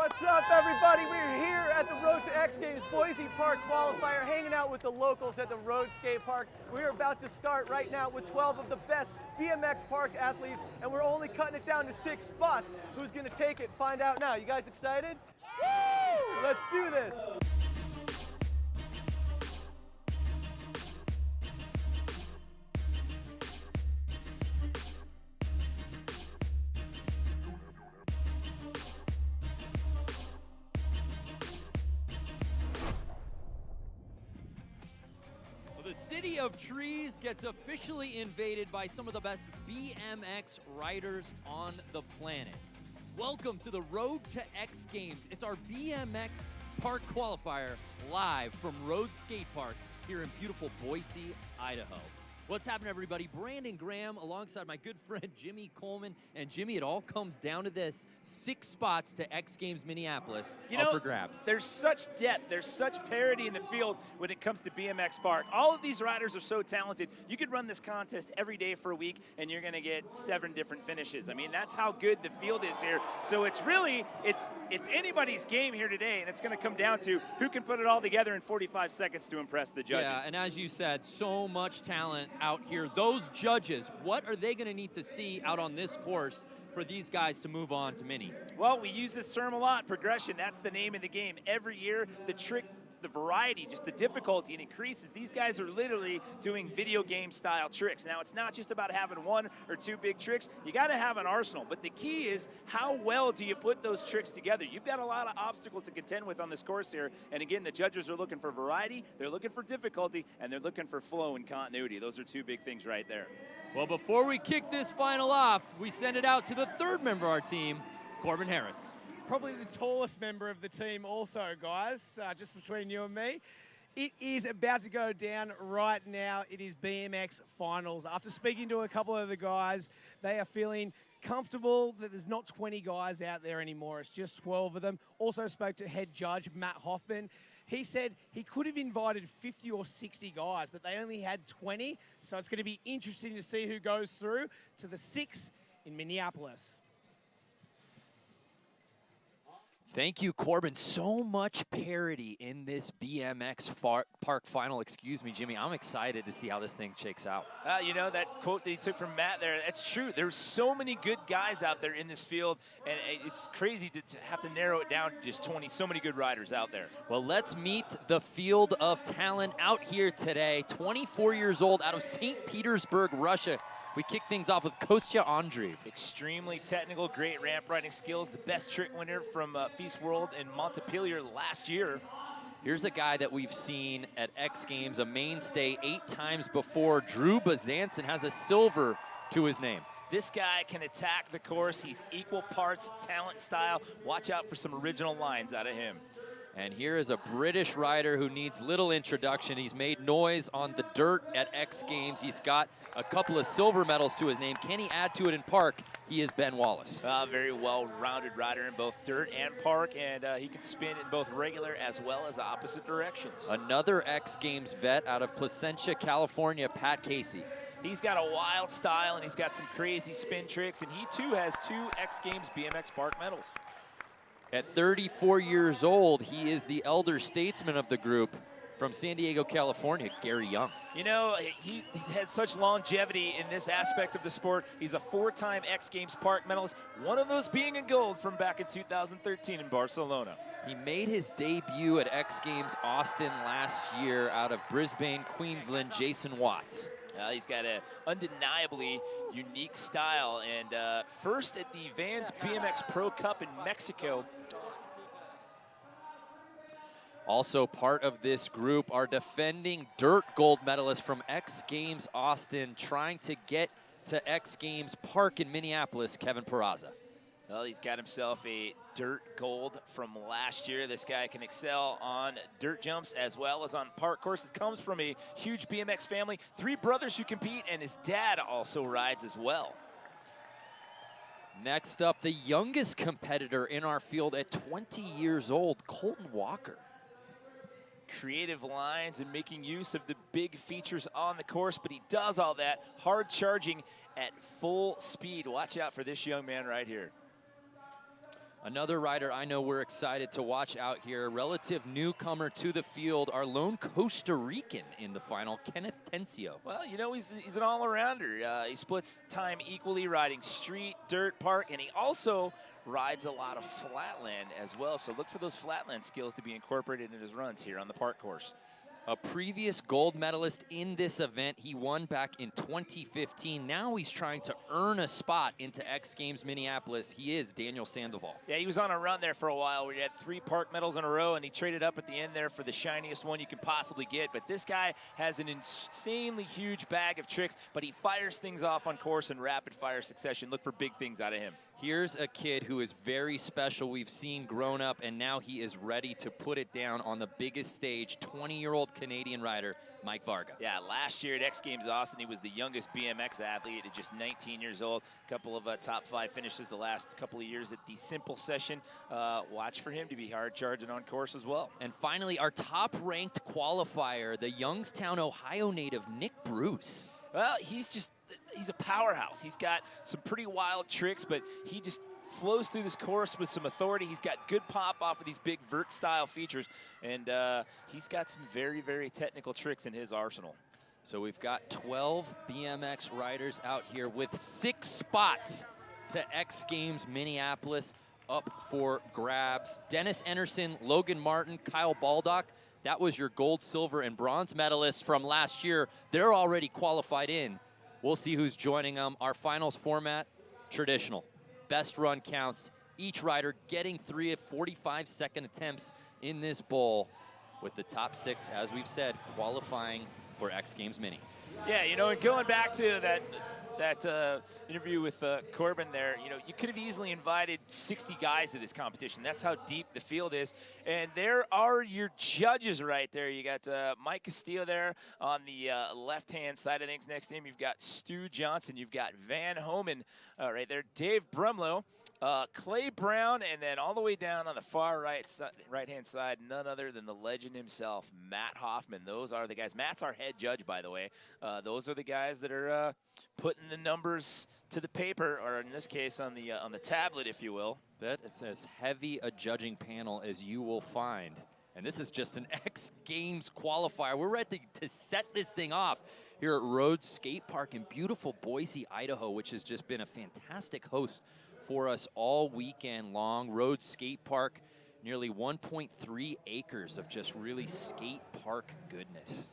What's up, everybody? We're here at the Rhodes X Games Boise Park Qualifier, hanging out with the locals at the Rhodes Skatepark. We're about to start right now with 12 of the best BMX Park athletes, and we're only cutting it down to 6 spots. Who's gonna take it? Find out now. You guys excited? Woo! Let's do this. The City of Trees gets officially invaded by some of the best BMX riders on the planet. Welcome to the Road to X Games. It's our BMX Park Qualifier live from Rhodes Skatepark here in beautiful Boise, Idaho. What's happening, everybody? Brandon Graham alongside my good friend Jimmy Coleman. And Jimmy, it all comes down to this: 6 spots to X Games Minneapolis up for grabs. There's such depth, there's such parity in the field when it comes to BMX Park. All of these riders are so talented. You could run this contest every day for a week and you're gonna get 7 different finishes. I mean, that's how good the field is here. So it's really, it's anybody's game here today, and it's gonna come down to who can put it all together in 45 seconds to impress the judges. Yeah, and as you said, so much talent out here. Those judges, what are they going to need to see out on this course for these guys to move on to Mini? Well, we use this term a lot, progression. That's the name of the game. Every year, the trick, the variety, just the difficulty, it increases. These guys are literally doing video game style tricks. Now, it's not just about having 1 or 2 big tricks. You got to have an arsenal, but the key is how well do you put those tricks together? You've got a lot of obstacles to contend with on this course here, and again, the judges are looking for variety, they're looking for difficulty, and they're looking for flow and continuity. Those are 2 big things right there. Well, before we kick this final off, we send it out to the 3rd member of our team, Corbin Harris. Probably the tallest member of the team also, guys, just between you and me. It is about to go down right now. It is BMX finals. After speaking to a couple of the guys, they are feeling comfortable that there's not 20 guys out there anymore. It's just 12 of them. Also spoke to head judge Matt Hoffman. He said he could have invited 50 or 60 guys, but they only had 20. So it's going to be interesting to see who goes through to the 6 in Minneapolis. Thank you, Corbin. So much parity in this BMX Park final. Excuse me, Jimmy. I'm excited to see how this thing shakes out. You know, that quote that he took from Matt there, that's true. There's so many good guys out there in this field, and it's crazy to have to narrow it down to just 20. So many good riders out there. Well, let's meet the field of talent out here today. 24 years old, out of St. Petersburg, Russia. We kick things off with Kostya Andreev. Extremely technical, great ramp riding skills. The best trick winner from Feast World in Montpelier last year. Here's a guy that we've seen at X Games, a mainstay 8 times before. Drew Bazanson has a silver to his name. This guy can attack the course. He's equal parts talent, style. Watch out for some original lines out of him. And here is a British rider who needs little introduction. He's made noise on the dirt at X Games. He's got a couple of silver medals to his name. Can he add to it in park? He is Ben Wallace. Very well-rounded rider in both dirt and park, and he can spin in both regular as well as opposite directions. Another X Games vet out of Placentia, California, Pat Casey. He's got a wild style, and he's got some crazy spin tricks, and he too has 2 X Games BMX Park medals. At 34 years old, he is the elder statesman of the group from San Diego, California, Gary Young. You know, he has such longevity in this aspect of the sport. He's a 4-time X Games Park medalist, one of those being in gold from back in 2013 in Barcelona. He made his debut at X Games Austin last year out of Brisbane, Queensland, Jason Watts. He's got an undeniably unique style, and first at the Vans BMX Pro Cup in Mexico. Also part of this group are defending dirt gold medalists from X Games Austin, trying to get to X Games Park in Minneapolis, Kevin Peraza. Well, he's got himself a dirt gold from last year. This guy can excel on dirt jumps as well as on park courses. Comes from a huge BMX family. 3 brothers who compete, and his dad also rides as well. Next up, the youngest competitor in our field at 20 years old, Colton Walker. Creative lines and making use of the big features on the course, but he does all that hard charging at full speed. Watch out for this young man right here. Another rider I know we're excited to watch out here, relative newcomer to the field, our lone Costa Rican in the final, Kenneth Tencio. Well, you know, he's an all-arounder. He splits time equally riding street, dirt, park, and he also rides a lot of flatland as well. So look for those flatland skills to be incorporated in his runs here on the park course. A previous gold medalist in this event. He won back in 2015. Now he's trying to earn a spot into X Games Minneapolis. He is Daniel Sandoval. Yeah, he was on a run there for a while where he had 3 park medals in a row, and he traded up at the end there for the shiniest one you can possibly get. But this guy has an insanely huge bag of tricks, but he fires things off on course in rapid fire succession. Look for big things out of him. Here's a kid who is very special. We've seen grown up, and now he is ready to put it down on the biggest stage. 20-year-old Canadian rider, Mike Varga. Yeah, last year at X Games Austin, he was the youngest BMX athlete at just 19 years old. A couple of top 5 finishes the last couple of years at the simple session. Watch for him to be hard charging on course as well. And finally, our top-ranked qualifier, the Youngstown, Ohio native, Nick Bruce. Well, he's a powerhouse. He's got some pretty wild tricks, but he just flows through this course with some authority. He's got good pop off of these big vert-style features, and he's got some very, very technical tricks in his arsenal. So we've got 12 BMX riders out here with 6 spots to X Games Minneapolis up for grabs. Dennis Anderson, Logan Martin, Kyle Baldock. That was your gold, silver, and bronze medalists from last year. They're already qualified in. We'll see who's joining them. Our finals format, traditional. Best run counts. Each rider getting 3 of 45-second attempts in this bowl, with the top 6, as we've said, qualifying for X Games Mini. Yeah, you know, and going back to that interview with Corbin there, you know, you could have easily invited 60 guys to this competition. That's how deep the field is. And there are your judges right there. You got Mike Castillo there on the left-hand side of things. Next to him, you've got Stu Johnson. You've got Van Homan right there. Dave Brumlow, Clay Brown, and then all the way down on the far right-hand side, none other than the legend himself, Matt Hoffman. Those are the guys. Matt's our head judge, by the way. Those are the guys that are putting the numbers to the paper, or in this case on the tablet, if you will. That is as heavy a judging panel as you will find. And this is just an X Games qualifier. We're ready to set this thing off here at Rhodes Skatepark in beautiful Boise, Idaho, which has just been a fantastic host for us all weekend long. Rhodes Skatepark, nearly 1.3 acres of just really skate park goodness.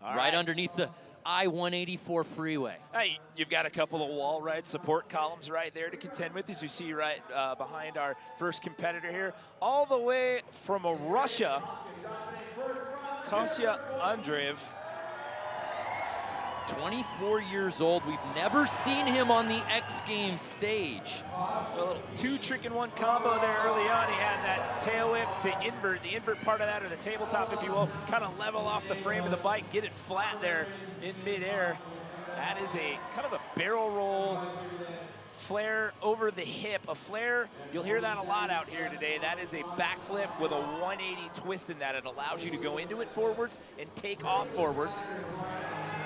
Right underneath the I-184 freeway. Hey, you've got a couple of wall ride support columns right there to contend with, as you see right behind our first competitor here. All the way from Russia, Kostya Andreev. 24 years old. We've never seen him on the X Games stage. A little 2-trick-in-1 combo there early on. He had that tail whip to invert, the invert part of that, or the tabletop, if you will, kind of level off the frame of the bike, get it flat there in midair. That is a kind of a barrel roll flare over the hip. A flare, you'll hear that a lot out here today. That is a backflip with a 180 twist in that. It allows you to go into it forwards and take off forwards.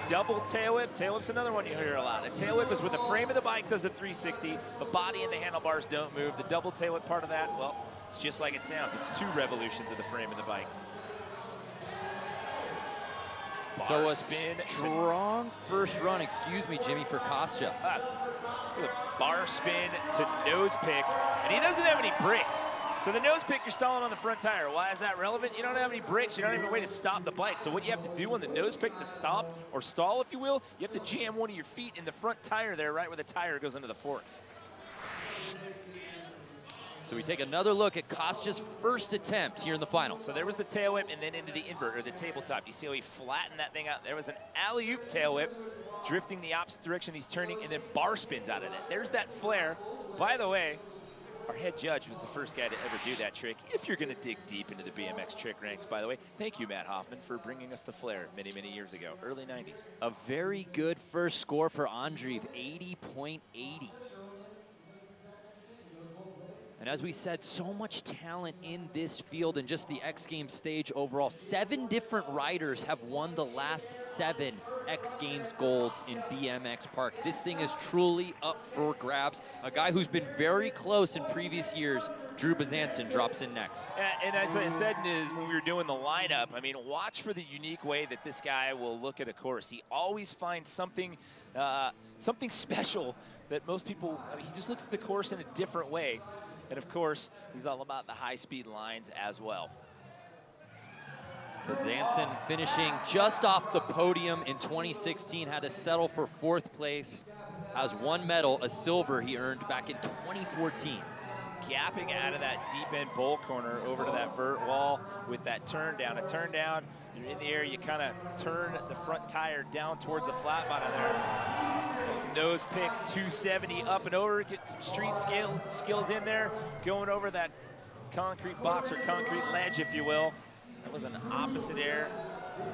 Double tail whip. Tail whip's another one you hear a lot. A tail whip is with the frame of the bike does a 360. The body and the handlebars don't move. The double tail whip part of that, well, it's just like it sounds. It's 2 revolutions of the frame of the bike. So a strong first run, excuse me, Jimmy, for Kostya. Bar spin to nose pick, and he doesn't have any brakes. So the nose pick, you're stalling on the front tire. Why is that relevant? You don't have any brakes. You don't have any way to stop the bike. So what you have to do on the nose pick to stop or stall, if you will, you have to jam one of your feet in the front tire there, right where the tire goes into the forks. So we take another look at Kostya's first attempt here in the final. So there was the tail whip and then into the invert, or the tabletop. You see how he flattened that thing out? There was an alley-oop tail whip, drifting the opposite direction. He's turning, and then bar spins out of it. There's that flare. By the way, our head judge was the first guy to ever do that trick. If you're going to dig deep into the BMX trick ranks, by the way, thank you, Matt Hoffman, for bringing us the flare many, many years ago, early 90s. A very good first score for Andreev, 80.80. And as we said, so much talent in this field and just the X Games stage overall. 7 different riders have won the last 7 X Games golds in BMX Park. This thing is truly up for grabs. A guy who's been very close in previous years, Drew Bezanson, drops in next. And as I said when we were doing the lineup, I mean, watch for the unique way that this guy will look at a course. He always finds something, something special that most people, I mean, he just looks at the course in a different way. And of course, he's all about the high-speed lines as well. Bezanson finishing just off the podium in 2016, had to settle for 4th place. Has 1 medal, a silver he earned back in 2014. Gapping out of that deep end bowl corner over to that vert wall with that turn down. A turn down, you're in the air, you kind of turn the front tire down towards the flat bottom there. Nose pick, 270 up and over, get some street skills in there, going over that concrete box or concrete ledge, if you will. That was an opposite air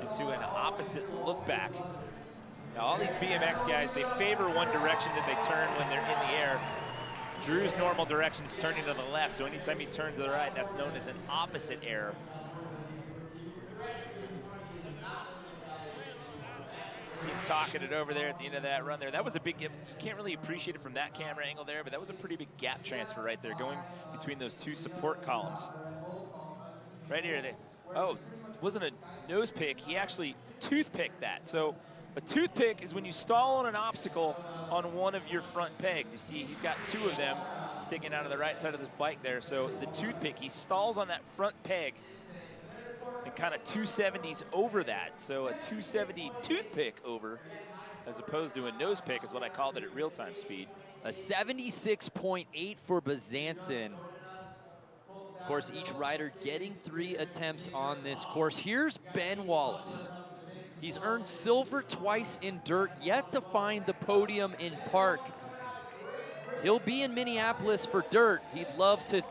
into an opposite look back. Now all these BMX guys, they favor one direction that they turn when they're in the air. Drew's normal direction is turning to the left, so anytime he turns to the right, that's known as an opposite air. See him talking it over there at the end of that run there. That was a big, you can't really appreciate it from that camera angle there, but that was a pretty big gap transfer right there, going between those 2 support columns. Right here, oh, it wasn't a nose pick, he actually toothpicked that. So a toothpick is when you stall on an obstacle on one of your front pegs. You see he's got 2 of them sticking out of the right side of this bike there. So the toothpick, he stalls on that front peg and kind of 270s over that. So a 270 toothpick over as opposed to a nose pick is what I called it at real-time speed. A 76.8 for Bezanson. Of course, each rider getting 3 attempts on this course. Here's Ben Wallace. He's earned silver twice in dirt, yet to find the podium in park. He'll be in Minneapolis for dirt. He'd love to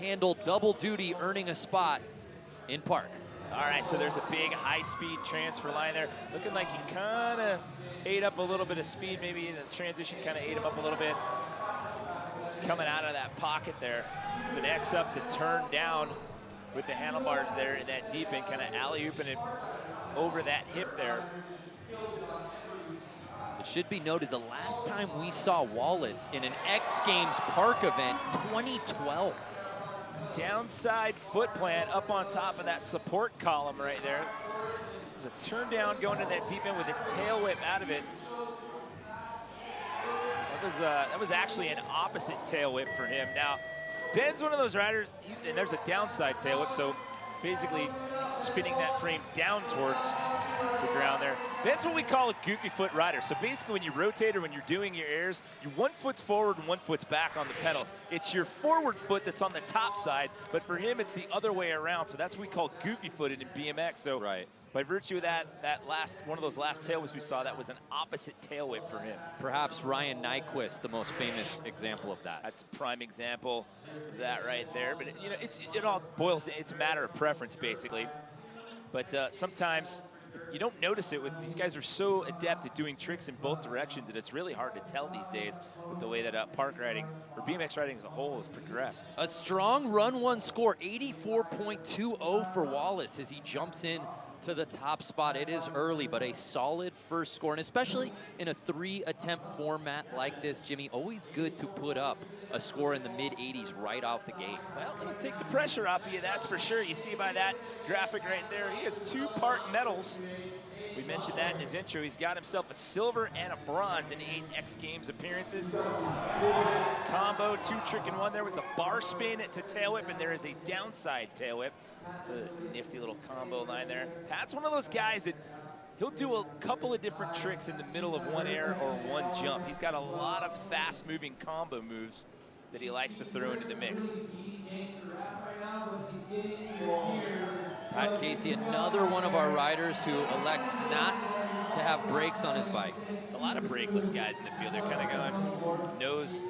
handle double duty, earning a spot in park. All right, so there's a big high-speed transfer line there. Looking like he kind of ate up a little bit of speed. Maybe the transition kind of ate him up a little bit. Coming out of that pocket there. The X up to turn down with the handlebars there in that deep end, kind of alley-ooping it over that hip there. It should be noted, the last time we saw Wallace in an X Games Park event, 2012. Downside foot plant up on top of that support column right there. There's a turn down going to that deep end with a tail whip out of it. That was actually an opposite tail whip for him. Now, Ben's one of those riders, and there's a downside tail whip, so basically spinning that frame down towards the ground there. Ben's what we call a goofy foot rider. So basically when you rotate or when you're doing your airs, one foot's forward and one foot's back on the pedals. It's your forward foot that's on the top side, but for him it's the other way around. So that's what we call goofy footed in BMX. So right. By virtue of that one of those last tail whips we saw, that was an opposite tail whip for him. Perhaps Ryan Nyquist, the most famous example of that. That's a prime example of that right there. But you know, it all boils down, it's a matter of preference basically. But sometimes you don't notice it. These guys are so adept at doing tricks in both directions that it's really hard to tell these days with the way that park riding, or BMX riding as a whole, has progressed. A strong run 1 score, 84.20 for Wallace as he jumps in to the top spot. It is early, but a solid first score, and especially in a 3-attempt format like this, Jimmy, always good to put up a score in the mid-80s right out the gate. Well, it'll take the pressure off of you, that's for sure. You see by that graphic right there, he has 2 park medals. We mentioned that in his intro. He's got himself a silver and a bronze in 8 X Games appearances. Combo, 2 trick and 1 there with the bar spin to tail whip, and there is a downside tail whip. It's a nifty little combo line there. Pat's one of those guys that he'll do a couple of different tricks in the middle of one air or one jump. He's got a lot of fast-moving combo moves that he likes to throw into the mix. Pat Casey, another one of our riders who elects not to have brakes on his bike. A lot of brakeless guys in the field. They're kind of going nose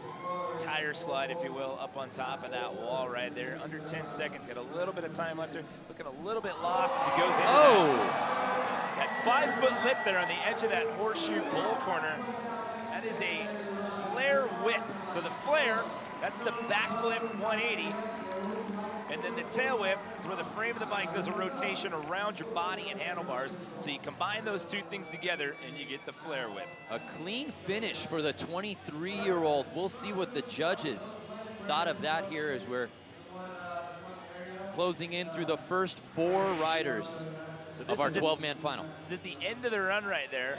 tire slide, if you will, up on top of that wall right there. Under 10 seconds, got a little bit of time left there. Looking a little bit lost as he goes into that 5-foot lip there on the edge of that horseshoe bowl corner. That is a flare whip. So the flare That's the backflip 180. And then the tail whip is where the frame of the bike does a rotation around your body and handlebars. So you combine those two things together and you get the flare whip. A clean finish for the 23-year-old. We'll see what the judges thought of that here as we're closing in through the first 4 riders of our 12-man final. At the end of the run right there.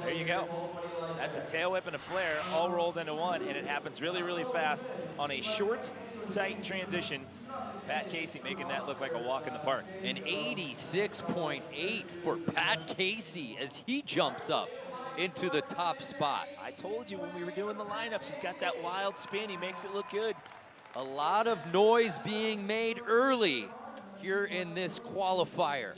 There you go. That's a tail whip and a flare all rolled into one, and it happens really, really fast on a short, tight transition. Pat Casey making that look like a walk in the park. An 86.8 for Pat Casey as he jumps up into the top spot. I told you when we were doing the lineups, he's got that wild spin. He makes it look good. A lot of noise being made early here in this qualifier.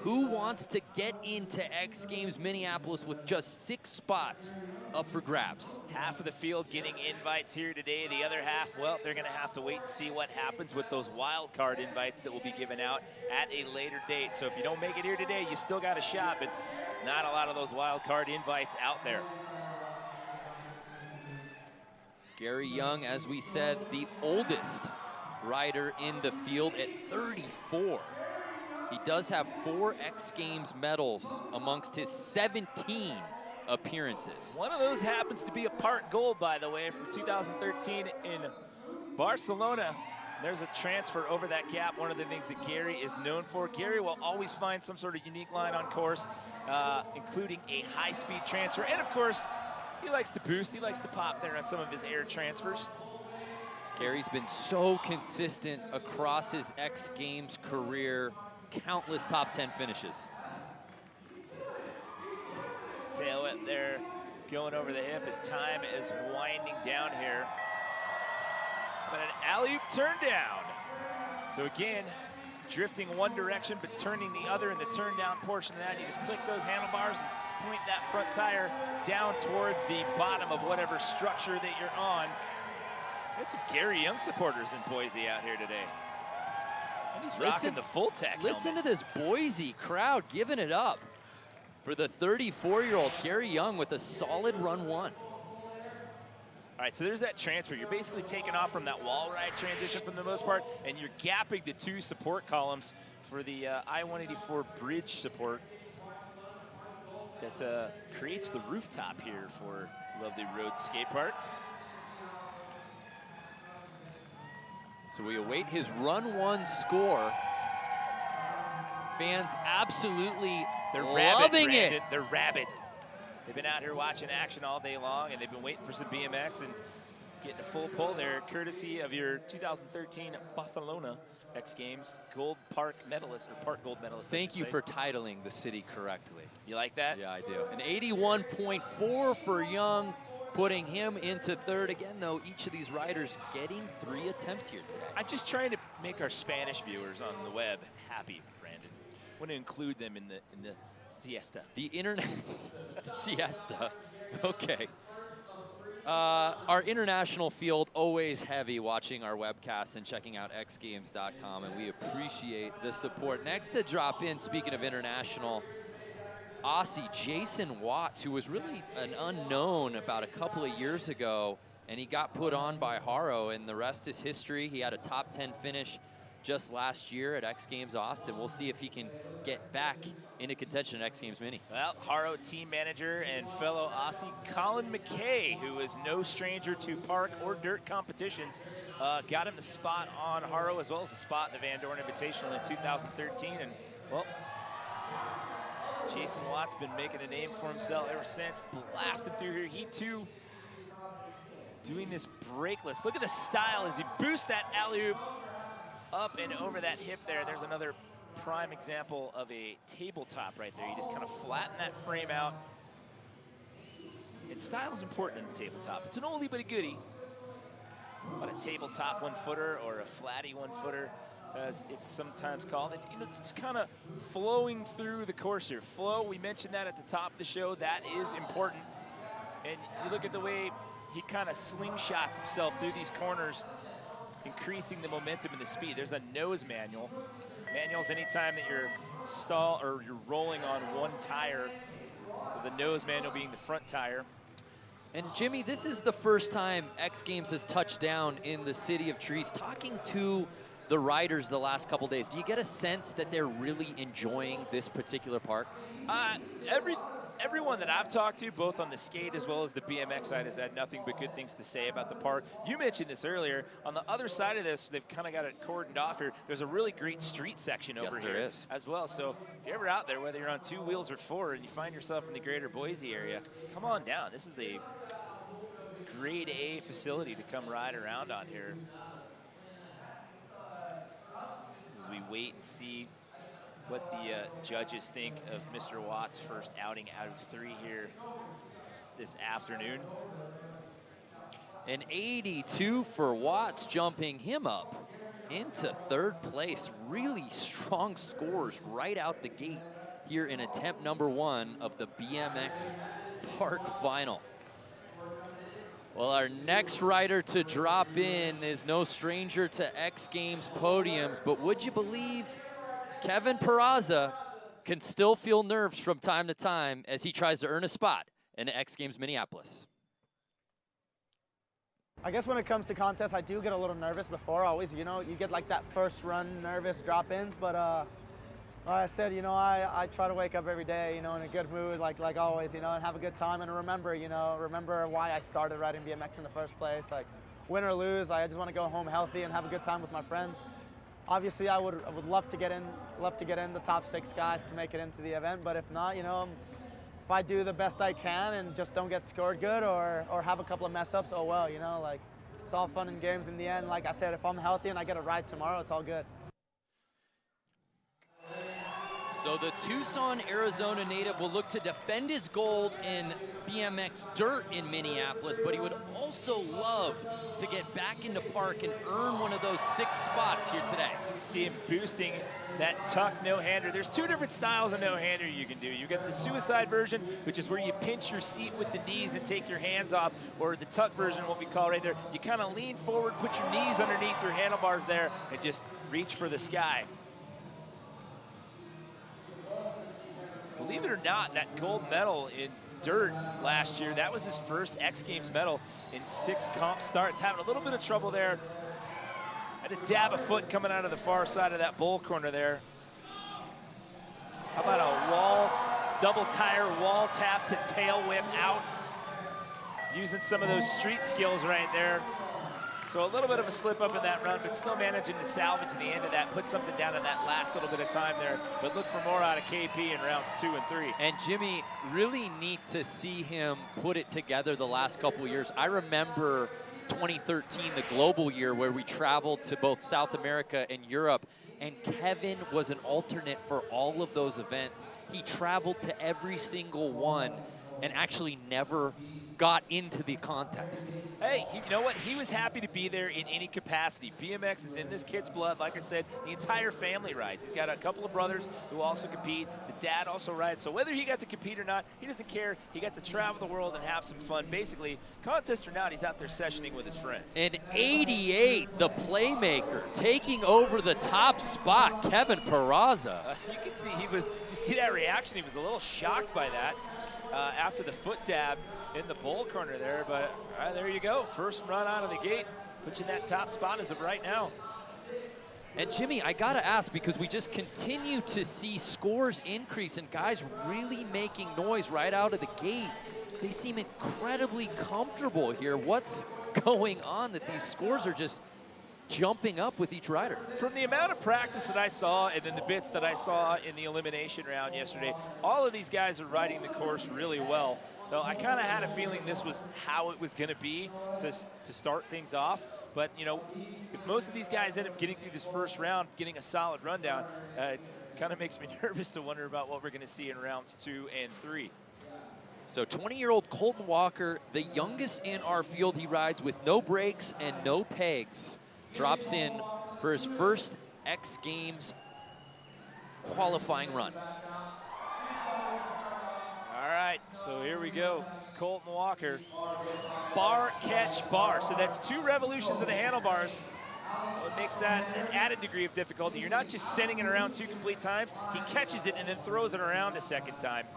Who wants to get into X Games Minneapolis with just 6 spots up for grabs? Half of the field getting invites here today. The other half, well, they're going to have to wait and see what happens with those wild card invites that will be given out at a later date. So if you don't make it here today, you still got a shot, but there's not a lot of those wild card invites out there. Gary Young, as we said, the oldest rider in the field at 34. He does have 4 X Games medals amongst his 17 appearances. One of those happens to be a part gold, by the way, from 2013 in Barcelona. There's a transfer over that gap, one of the things that Gary is known for. Gary will always find some sort of unique line on course, including a high-speed transfer. And, of course, he likes to boost. He likes to pop there on some of his air transfers. Gary's been so consistent across his X Games career. Countless top 10 finishes. Tail whip there, going over the hip as time is winding down here. But an alley-oop turn down. So again, drifting one direction but turning the other in the turn down portion of that. You just click those handlebars and point that front tire down towards the bottom of whatever structure that you're on. It's some Gary Young supporters in Boise out here today. And he's rocking the full tech Listen helmet. to this Boise crowd giving it up for the 34-year-old Gary Young with a solid run 1. All right, so there's that transfer. You're basically taking off from that wall ride transition for the most part, and you're gapping the 2 support columns for the I-184 bridge support that creates the rooftop here for lovely Rhodes Skatepark. So we await his run 1 score. Fans absolutely loving it. They're rabid. They've been out here watching action all day long, and they've been waiting for some BMX and getting a full pull there, courtesy of your 2013 Barcelona X Games Gold Park medalist, or Park Gold medalist. Thank you for titling the city correctly. You like that? Yeah, I do. An 81.4 for Young, putting him into 3rd. Again, though, each of these riders getting 3 attempts here today. I'm just trying to make our Spanish viewers on the web happy, Brandon. I want to include them in the siesta. The internet siesta. Okay. Our international field always heavy watching our webcasts and checking out xgames.com, and we appreciate the support. Next to drop in, speaking of international, Aussie Jason Watts, who was really an unknown about a couple of years ago, and he got put on by Haro, and the rest is history. He had a top 10 finish just last year at X Games Austin. We'll see if he can get back into contention at X Games Mini. Well, Haro team manager and fellow Aussie Colin McKay, who is no stranger to park or dirt competitions, got him the spot on Haro as well as the spot in the Van Dorn Invitational in 2013. And, well, Jason Watt's been making a name for himself ever since, blasting through here. He, too, doing this brakeless. Look at the style as he boosts that alley-oop up and over that hip there. There's another prime example of a tabletop right there. You just kind of flatten that frame out. And style is important in the tabletop. It's an oldie but a goodie. But a tabletop 1-footer or a flatty 1-footer, as it's sometimes called. And, you know, just kind of flowing through the course here. Flow, we mentioned that at the top of the show. That is important. And you look at the way he kind of slingshots himself through these corners, increasing the momentum and the speed. There's a nose manual. Manuals anytime that you're you're rolling on one tire, the nose manual being the front tire. And Jimmy, this is the first time X Games has touched down in the City of Trees. Talking to the riders the last couple days, do you get a sense that they're really enjoying this particular park? Everyone that I've talked to, both on the skate as well as the BMX side, has had nothing but good things to say about the park. You mentioned this earlier. On the other side of this, they've kind of got it cordoned off here. There's a really great street section over here as well. So if you're ever out there, whether you're on 2 wheels or 4, and you find yourself in the greater Boise area, come on down. This is a grade A facility to come ride around on here. As we wait and see what the judges think of Mr. Watt's first outing out of 3 here this afternoon. An 82 for Watts, jumping him up into 3rd place. Really strong scores right out the gate here in attempt number 1 of the BMX Park Final. Well, our next rider to drop in is no stranger to X Games podiums, but would you believe Kevin Peraza can still feel nerves from time to time as he tries to earn a spot in X Games Minneapolis. I guess when it comes to contests, I do get a little nervous before. Always, you know, you get like that first run nervous drop-ins, but like I said, you know, I try to wake up every day, you know, in a good mood, like always, you know, and have a good time and remember, you know, remember why I started riding BMX in the first place. Like, win or lose, I just want to go home healthy and have a good time with my friends. Obviously, I would love to get in the top 6 guys to make it into the event, but if not, you know, if I do the best I can and just don't get scored good or have a couple of mess ups, oh well, you know, like, it's all fun and games in the end. Like I said, if I'm healthy and I get a ride tomorrow, it's all good. So the Tucson, Arizona native will look to defend his gold in BMX dirt in Minneapolis, but he would also love to get back into park and earn one of those 6 spots here today. See him boosting that tuck no-hander. There's 2 different styles of no-hander you can do. You get the suicide version, which is where you pinch your seat with the knees and take your hands off, or the tuck version, what we call right there. You kind of lean forward, put your knees underneath your handlebars there, and just reach for the sky. Believe it or not, that gold medal in dirt last year, that was his first X Games medal in 6 comp starts. Having a little bit of trouble there. Had to dab a foot coming out of the far side of that bowl corner there. How about a wall, double tire wall tap to tail whip out. Using some of those street skills right there. So a little bit of a slip up in that run, but still managing to salvage the end of that, put something down in that last little bit of time there. But look for more out of KP in rounds 2 and 3. And Jimmy, really neat to see him put it together the last couple of years. I remember 2013, the global year, where we traveled to both South America and Europe, and Kevin was an alternate for all of those events. He traveled to every single one and actually never got into the contest. Hey, you know what? He was happy to be there in any capacity. BMX is in this kid's blood. Like I said, the entire family rides. He's got a couple of brothers who also compete. The dad also rides. So whether he got to compete or not, he doesn't care. He got to travel the world and have some fun. Basically, contest or not, he's out there sessioning with his friends. And 88, the playmaker, taking over the top spot, Kevin Peraza. You can see did you see that reaction? He was a little shocked by that. After the foot dab in the bowl corner there, but there you go. First run out of the gate, puts you in that top spot as of right now. And Jimmy, I gotta ask, because we just continue to see scores increase and guys really making noise right out of the gate. They seem incredibly comfortable here. What's going on that these scores are just jumping up with each rider? From the amount of practice that I saw and then the bits that I saw in the elimination round yesterday, all of these guys are riding the course really well. So I kind of had a feeling this was how it was going to be to start things off. But, you know, if most of these guys end up getting through this first round, getting a solid rundown, it kind of makes me nervous to wonder about what we're going to see in rounds 2 and 3. So 20-year-old Colton Walker, the youngest in our field, he rides with no brakes and no pegs. Drops in for his first X Games qualifying run. All right, so here we go. Colton Walker, bar, catch, bar. So that's 2 revolutions of the handlebars. Well, it makes that an added degree of difficulty. You're not just sending it around 2 complete times. He catches it and then throws it around a second time.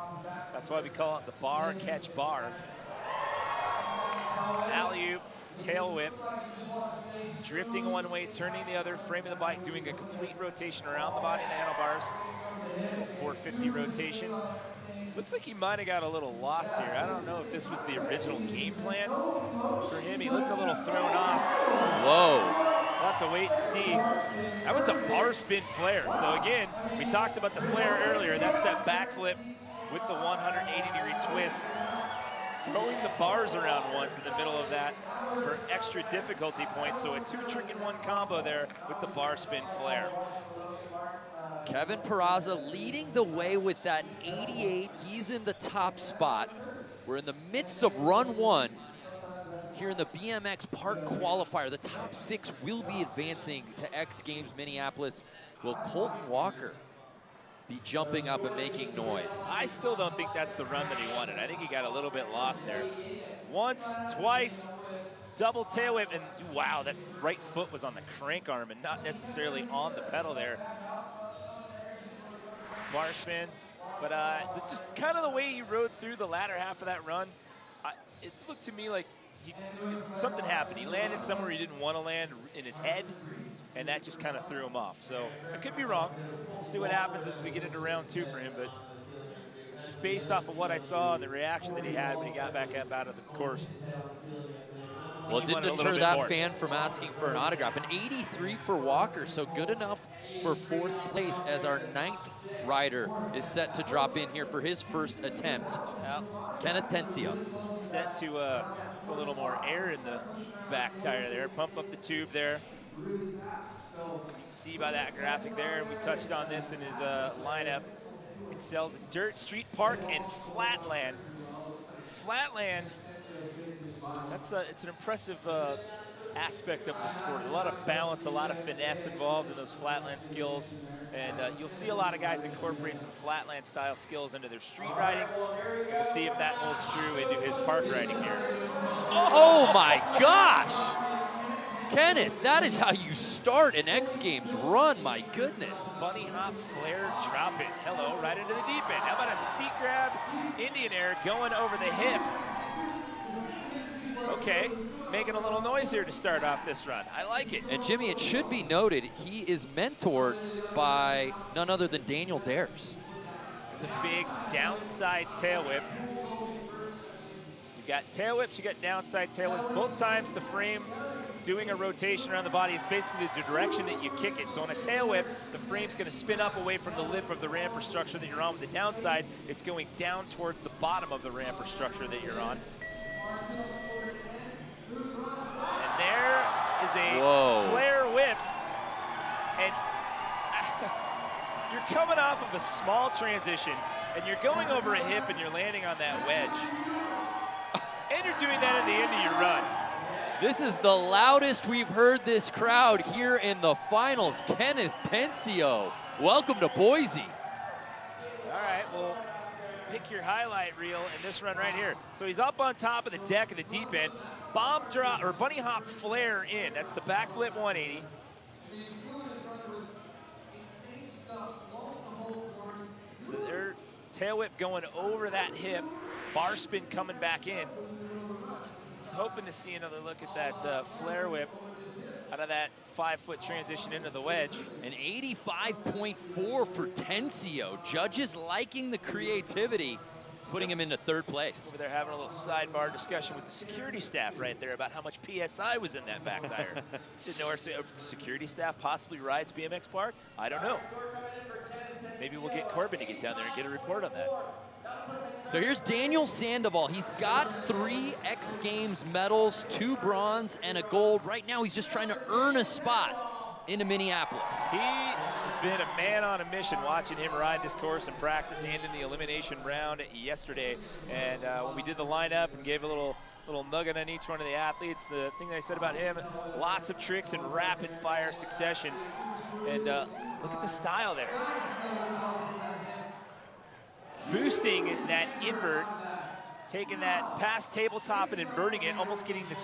That's why we call it the bar, catch, bar. Alley-oop, tail whip, drifting one way, turning the other, framing the bike, doing a complete rotation around the body and the handlebars. 450 rotation. Looks like he might have got a little lost here. I don't know if this was the original game plan for him. He looked a little thrown off. Whoa. We'll have to wait and see. That was a bar spin flare. So again, we talked about the flare earlier. That's that backflip with the 180-degree twist. Throwing the bars around once in the middle of that for extra difficulty points. So a 2-trick-in-1 combo there with the bar spin flare. Kevin Peraza leading the way with that 88. He's in the top spot. We're in the midst of run 1 here in the BMX Park Qualifier. The top 6 will be advancing to X Games Minneapolis. Will Colton Walker be jumping up and making noise? I still don't think that's the run that he wanted. I think he got a little bit lost there. Once, twice, double tail whip, and wow, that right foot was on the crank arm and not necessarily on the pedal there. Bar spin, but just kind of the way he rode through the latter half of that run, it looked to me like something happened. He landed somewhere he didn't want to land in his head, and that just kind of threw him off. So I could be wrong. We'll see what happens as we get into round 2 for him, but just based off of what I saw and the reaction that he had when he got back up out of the course. Well, it didn't deter that fan from asking for an autograph. An 83 for Walker, so good enough for 4th place as our 9th rider is set to drop in here for his first attempt. Kenneth Tencio. Set to put a little more air in the back tire there. Pump up the tube there. You can see by that graphic there, we touched on this in his lineup. Excels in dirt, street, park, and flatland. Flatland, it's an impressive aspect of the sport. A lot of balance, a lot of finesse involved in those flatland skills. And you'll see a lot of guys incorporate some flatland style skills into their street riding. We'll see if that holds true into his park riding here. Oh my gosh! Kenneth, that is how you start an X Games run, my goodness. Bunny hop, flare, drop it. Hello, right into the deep end. How about a seat grab, Indian air going over the hip. Okay, making a little noise here to start off this run. I like it. And Jimmy, it should be noted, he is mentored by none other than Daniel Dares. There's a big downside tail whip. You got tail whips, you got downside tail whips. Both times the frame doing a rotation around the body. It's basically the direction that you kick it. So on a tail whip, the frame's going to spin up away from the lip of the ramper structure that you're on. With the downside, it's going down towards the bottom of the ramper structure that you're on. And there is a flare whip. And you're coming off of a small transition, and you're going over a hip, and you're landing on that wedge. And you're doing that at the end of your run. This is the loudest we've heard this crowd here in the finals. Kenneth Tencio, welcome to Boise. All right, well, pick your highlight reel in this run right here. So he's up on top of the deck of the deep end. Bomb drop, or bunny hop flare in. That's the backflip 180. So their tail whip going over that hip. Bar spin coming back in. I was hoping to see another look at that flare whip out of that 5-foot transition into the wedge. An 85.4 for Tencio. Judges liking the creativity, putting him into 3rd place. Over there having a little sidebar discussion with the security staff right there about how much PSI was in that back tire. Didn't know our security staff possibly rides BMX Park? I don't know. Maybe we'll get Corbin to get down there and get a report on that. So here's Daniel Sandoval. He's got 3 X Games medals, 2 bronze and a gold. Right now he's just trying to earn a spot into Minneapolis. He has been a man on a mission watching him ride this course in practice and in the elimination round yesterday. And when we did the lineup and gave a little nugget on each one of the athletes, the thing that I said about him, lots of tricks in rapid fire succession. And look at the style there. Boosting that invert, taking that past tabletop and inverting it, almost getting the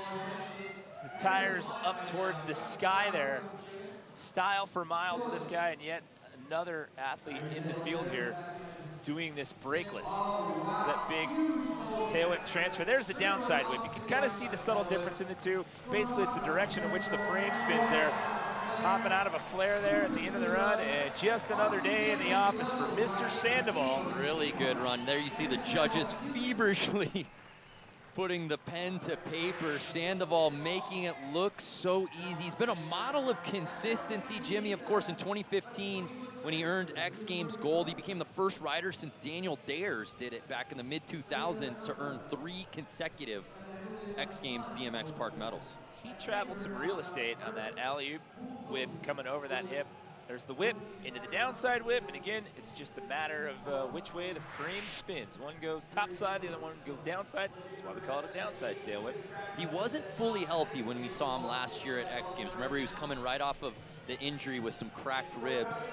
tires up towards the sky there. Style for miles with this guy, and yet another athlete in the field here. doing this brakeless. That big tail whip transfer. There's the downside whip. You can kind of see the subtle difference in the two. Basically, it's the direction in which the frame spins there. Hopping out of a flare there at the end of the run, and just another day in the office for Mr. Sandoval. Really good run. There you see the judges feverishly putting the pen to paper. Sandoval making it look so easy. He's been a model of consistency, Jimmy. Of course, in 2015, when he earned X Games gold, he became the first rider since Daniel Dares did it back in the mid-2000s to earn 3 consecutive X Games BMX Park medals. He traveled some real estate on that alley-oop whip coming over that hip. There's the whip into the downside whip, and again, it's just a matter of which way the frame spins. One goes top side, the other one goes downside. That's why we call it a downside tail whip. He wasn't fully healthy when we saw him last year at X Games. Remember, he was coming right off of the injury with some cracked ribs.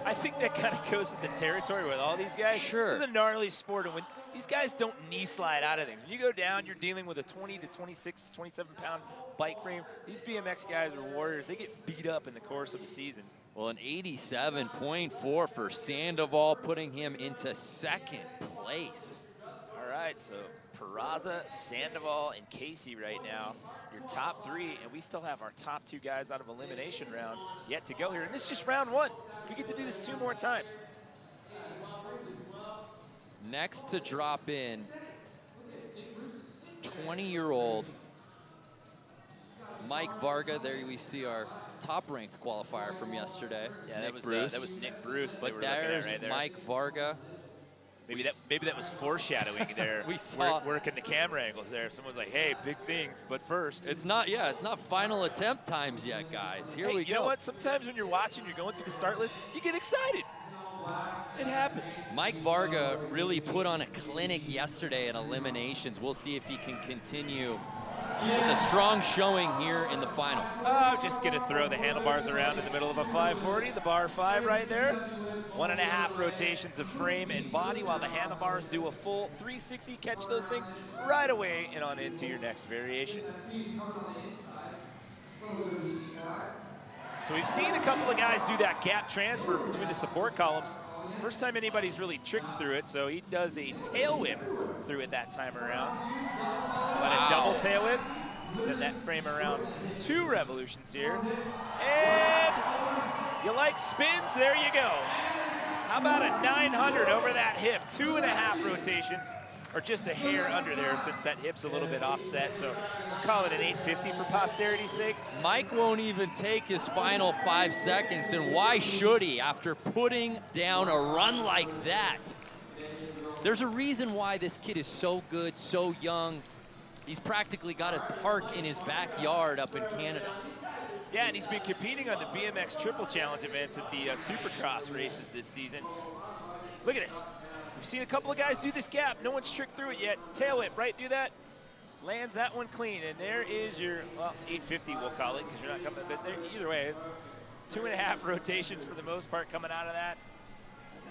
I think that kind of goes with the territory with all these guys. Sure. This is a gnarly sport, and when these guys don't knee slide out of things. When you go down, you're dealing with a 20 to 26, 27-pound bike frame. These BMX guys are warriors. They get beat up in the course of the season. Well, an 87.4 for Sandoval, putting him into 2nd place. All right, so Peraza, Sandoval, and Casey right now, your top 3, and we still have our top 2 guys out of elimination round yet to go here. And this is just round 1. We get to do this 2 more times. Next to drop in, 20-year-old Mike Varga. There we see our top-ranked qualifier from yesterday. Yeah, Nick that Bruce. was Nick Bruce. But there's right there. Mike Varga. Maybe that was foreshadowing there. We saw working the camera angles there. Someone's like, "Hey, big things, but first." It's not final attempt times yet, guys. Here we go. You know what? Sometimes when you're watching, you're going through the start list, you get excited. It happens. Mike Varga really put on a clinic yesterday at eliminations. We'll see if he can continue with a strong showing here in the final. Oh, just gonna throw the handlebars around in the middle of a 540, the bar 5 right there. 1.5 rotations of frame and body while the handlebars do a full 360. Catch those things right away and on into your next variation. So we've seen a couple of guys do that gap transfer between the support columns. First time anybody's really tricked through it, so he does a tail whip through it that time around. Wow. A double tail whip. Send that frame around 2 revolutions here. And you like spins? There you go. How about a 900 over that hip? 2.5 rotations, or just a hair under there since that hip's a little bit offset. So we'll call it an 850 for posterity's sake. Mike won't even take his final 5 seconds, and why should he after putting down a run like that? There's a reason why this kid is so good, so young. He's practically got a park in his backyard up in Canada. Yeah, and he's been competing on the BMX Triple Challenge events at the Supercross races this season. Look at this. We've seen a couple of guys do this gap. No one's tricked through it yet. Tail whip right through that. Lands that one clean, and there is your, well, 850 we'll call it, because you're not coming, but there, either way, 2.5 rotations for the most part coming out of that.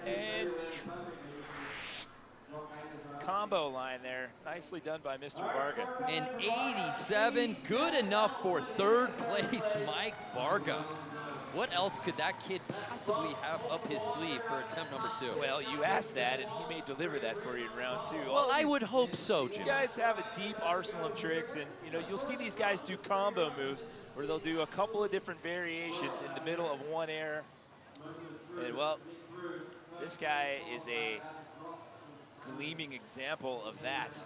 And combo line there. Nicely done by Mr. Varga. An 87, good enough for 3rd place, Mike Varga. What else could that kid possibly have up his sleeve for attempt number 2? Well, you asked that, and he may deliver that for you in round 2. Well, I would hope so, Jim. These guys have a deep arsenal of tricks, and you know, you'll see these guys do combo moves where they'll do a couple of different variations in the middle of one air. And well, this guy is a gleaming example of that.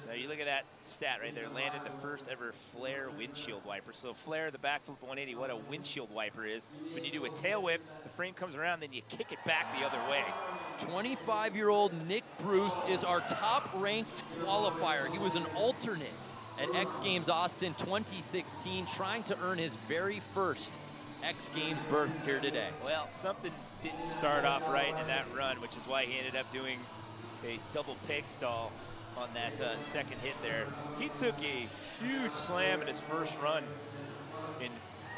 Now you look at that stat right there, landed the first ever flare windshield wiper. So flare, the backflip 180, what a windshield wiper is. When you do a tail whip, the frame comes around, then you kick it back the other way. 25-year-old Nick Bruce is our top-ranked qualifier. He was an alternate at X Games Austin 2016, trying to earn his very first X Games berth here today. Well, something didn't start off right in that run, which is why he ended up doing a double peg stall on that second hit there. He took a huge slam in his first run in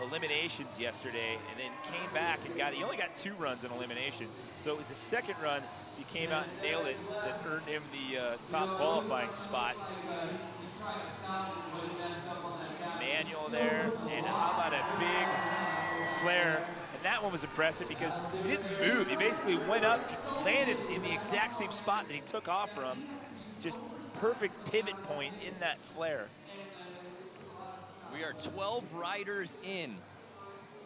eliminations yesterday, and then came back and he only got 2 runs in elimination. So it was his second run, he came out and nailed it, that earned him the top qualifying spot. Manual there, and how about a big flare, and that one was impressive because he didn't move. He basically went up, landed in the exact same spot that he took off from. Just perfect pivot point in that flare. We are 12 riders in.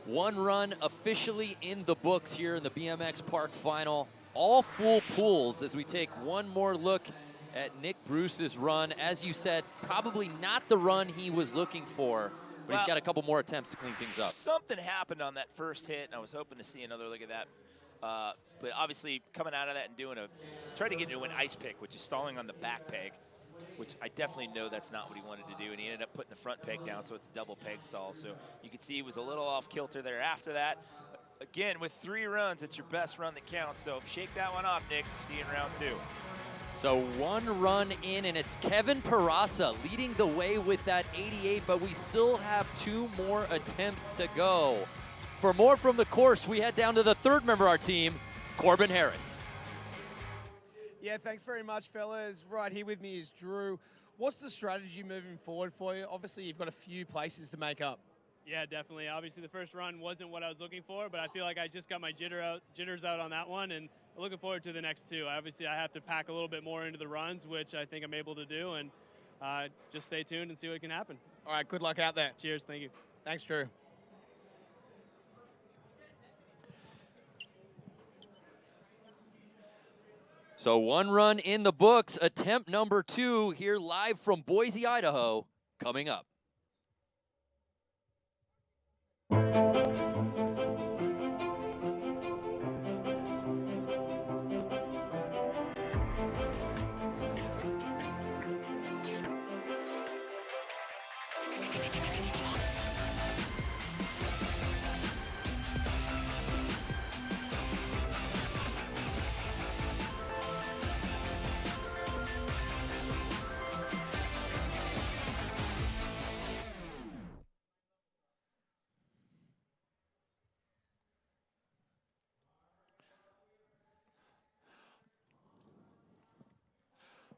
One run officially in the books here in the BMX Park final. All full pools as we take one more look at Nick Bruce's run. As you said, probably not the run he was looking for, but he's got a couple more attempts to clean things up. Something happened on that first hit, and I was hoping to see another look at that. But obviously, coming out of that and trying to get into an ice pick, which is stalling on the back peg, which I definitely know that's not what he wanted to do, and he ended up putting the front peg down, so it's a double peg stall. So you can see he was a little off kilter there after that. Again, with 3 runs, it's your best run that counts, so shake that one off, Nick. See you in round 2. So one run in, and it's Kevin Perasa leading the way with that 88, but we still have 2 more attempts to go. For more from the course, we head down to the 3rd member of our team, Corbin Harris. Yeah, thanks very much, fellas. Right here with me is Drew. What's the strategy moving forward for you? Obviously, you've got a few places to make up. Yeah, definitely. Obviously, the first run wasn't what I was looking for, but I feel like I just got my jitters out on that one, and looking forward to the next 2. Obviously, I have to pack a little bit more into the runs, which I think I'm able to do, and just stay tuned and see what can happen. All right, good luck out there. Cheers, thank you. Thanks, Drew. So one run in the books, attempt number 2 here live from Boise, Idaho, coming up.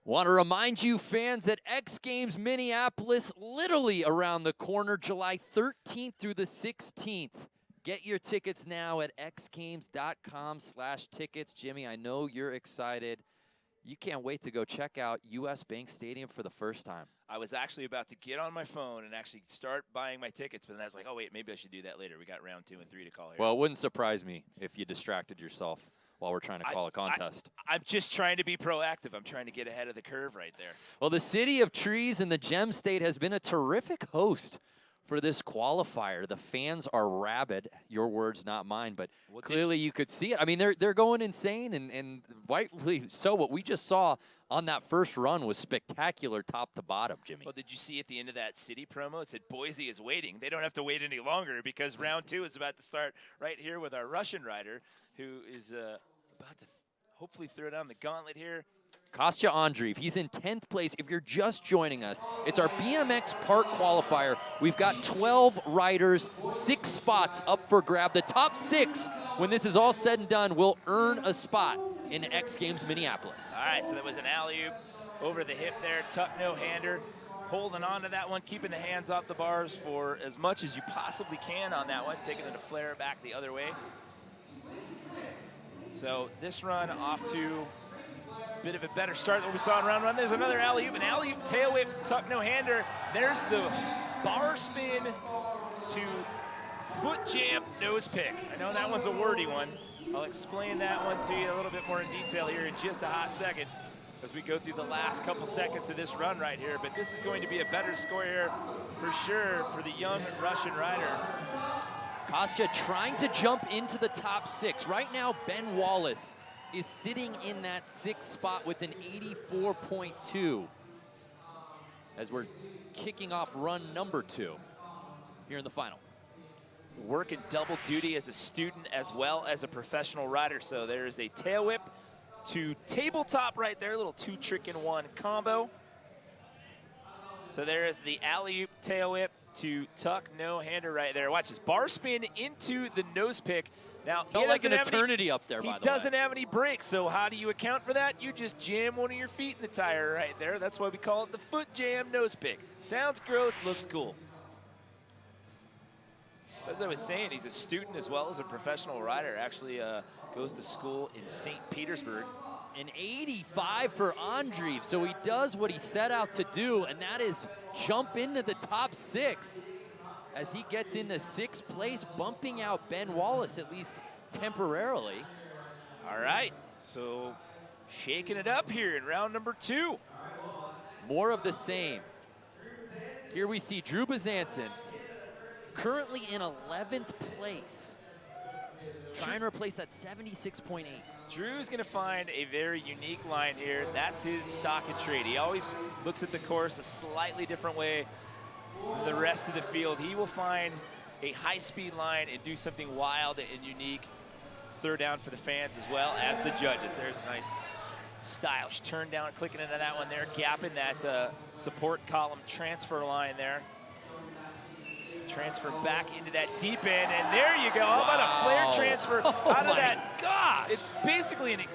Want to remind you fans that X Games Minneapolis literally around the corner, July 13th through the 16th. Get your tickets now at xgames.com/tickets. Jimmy, I know you're excited. You can't wait to go check out US Bank Stadium for the first time. I was actually about to get on my phone and actually start buying my tickets, but then I was like, oh, wait, maybe I should do that later. We got round 2 and 3 to call here. Well, it wouldn't surprise me if you distracted yourself while we're trying to call a contest. I'm just trying to be proactive. I'm trying to get ahead of the curve right there. Well, the City of Trees in the Gem State has been a terrific host for this qualifier. The fans are rabid. Your words, not mine, but clearly you could see it. I mean, they're going insane, and rightfully so. What we just saw on that first run was spectacular top to bottom, Jimmy. Well, did you see at the end of that City promo? It said Boise is waiting. They don't have to wait any longer because round 2 is about to start right here with our Russian rider who is about to hopefully throw down the gauntlet here. Kostya Andreev, he's in 10th place. If you're just joining us, it's our BMX Park qualifier. We've got 12 riders, 6 spots up for grab. The top 6, when this is all said and done, will earn a spot in X Games Minneapolis. All right, so that was an alley-oop over the hip there, tuck no-hander. Holding on to that one, keeping the hands off the bars for as much as you possibly can on that one, taking it a flare back the other way. So this run off to a bit of a better start than we saw in round 1. There's another alley-oop, an alley-oop, tail whip, tuck no-hander. There's the bar spin to foot jam nose pick. I know that one's a wordy one. I'll explain that one to you a little bit more in detail here in just a hot second as we go through the last couple seconds of this run right here. But this is going to be a better score here for sure for the young Russian rider. Kostya trying to jump into the top 6. Right now, Ben Wallace is sitting in that 6th spot with an 84.2 as we're kicking off run number 2 here in the final. Working double duty as a student as well as a professional rider. So there's a tail whip to tabletop right there, a little 2-trick-in-1 combo. So there is the alley-oop tail whip to tuck no-hander right there. Watch this, bar spin into the nose pick. Now, felt like an eternity up there, by the way. He doesn't have any brakes, so how do you account for that? You just jam one of your feet in the tire right there. That's why we call it the foot jam nose pick. Sounds gross, looks cool. As I was saying, he's a student as well as a professional rider. Actually goes to school in St. Petersburg. An 85 for Andreev, so he does what he set out to do, and that is jump into the top 6 as he gets into 6th place, bumping out Ben Wallace, at least temporarily. All right, so shaking it up here in round number 2. More of the same. Here we see Drew Bezanson, currently in 11th place, trying to replace that 76.8. Drew's gonna find a very unique line here. That's his stock and trade. He always looks at the course a slightly different way than the rest of the field. He will find a high-speed line and do something wild and unique. Third down for the fans as well as the judges. There's a nice stylish turn down, clicking into that one there, gapping that support column transfer line there. Transfer back into that deep end, and there you go. How about a flare transfer out of that? Gosh! It's basically I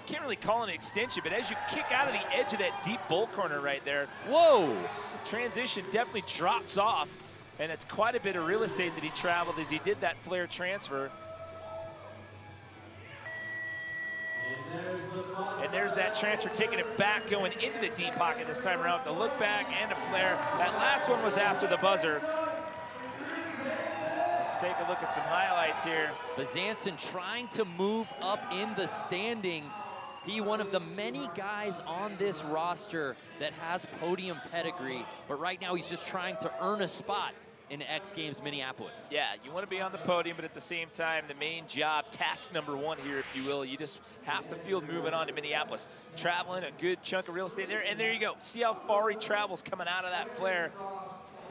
can't really call it an extension, but as you kick out of the edge of that deep bowl corner right there, whoa! The transition definitely drops off, and it's quite a bit of real estate that he traveled as he did that flare transfer. And there's that transfer, taking it back, going into the deep pocket this time around. The look back and a flare. That last one was after the buzzer. Let's take a look at some highlights here. Bezanson trying to move up in the standings. He one of the many guys on this roster that has podium pedigree, but right now he's just trying to earn a spot in X Games Minneapolis. Yeah, you want to be on the podium, but at the same time, the main job, task number 1 here, if you will, you just have the field moving on to Minneapolis. Traveling a good chunk of real estate there, and there you go. See how far he travels coming out of that flare.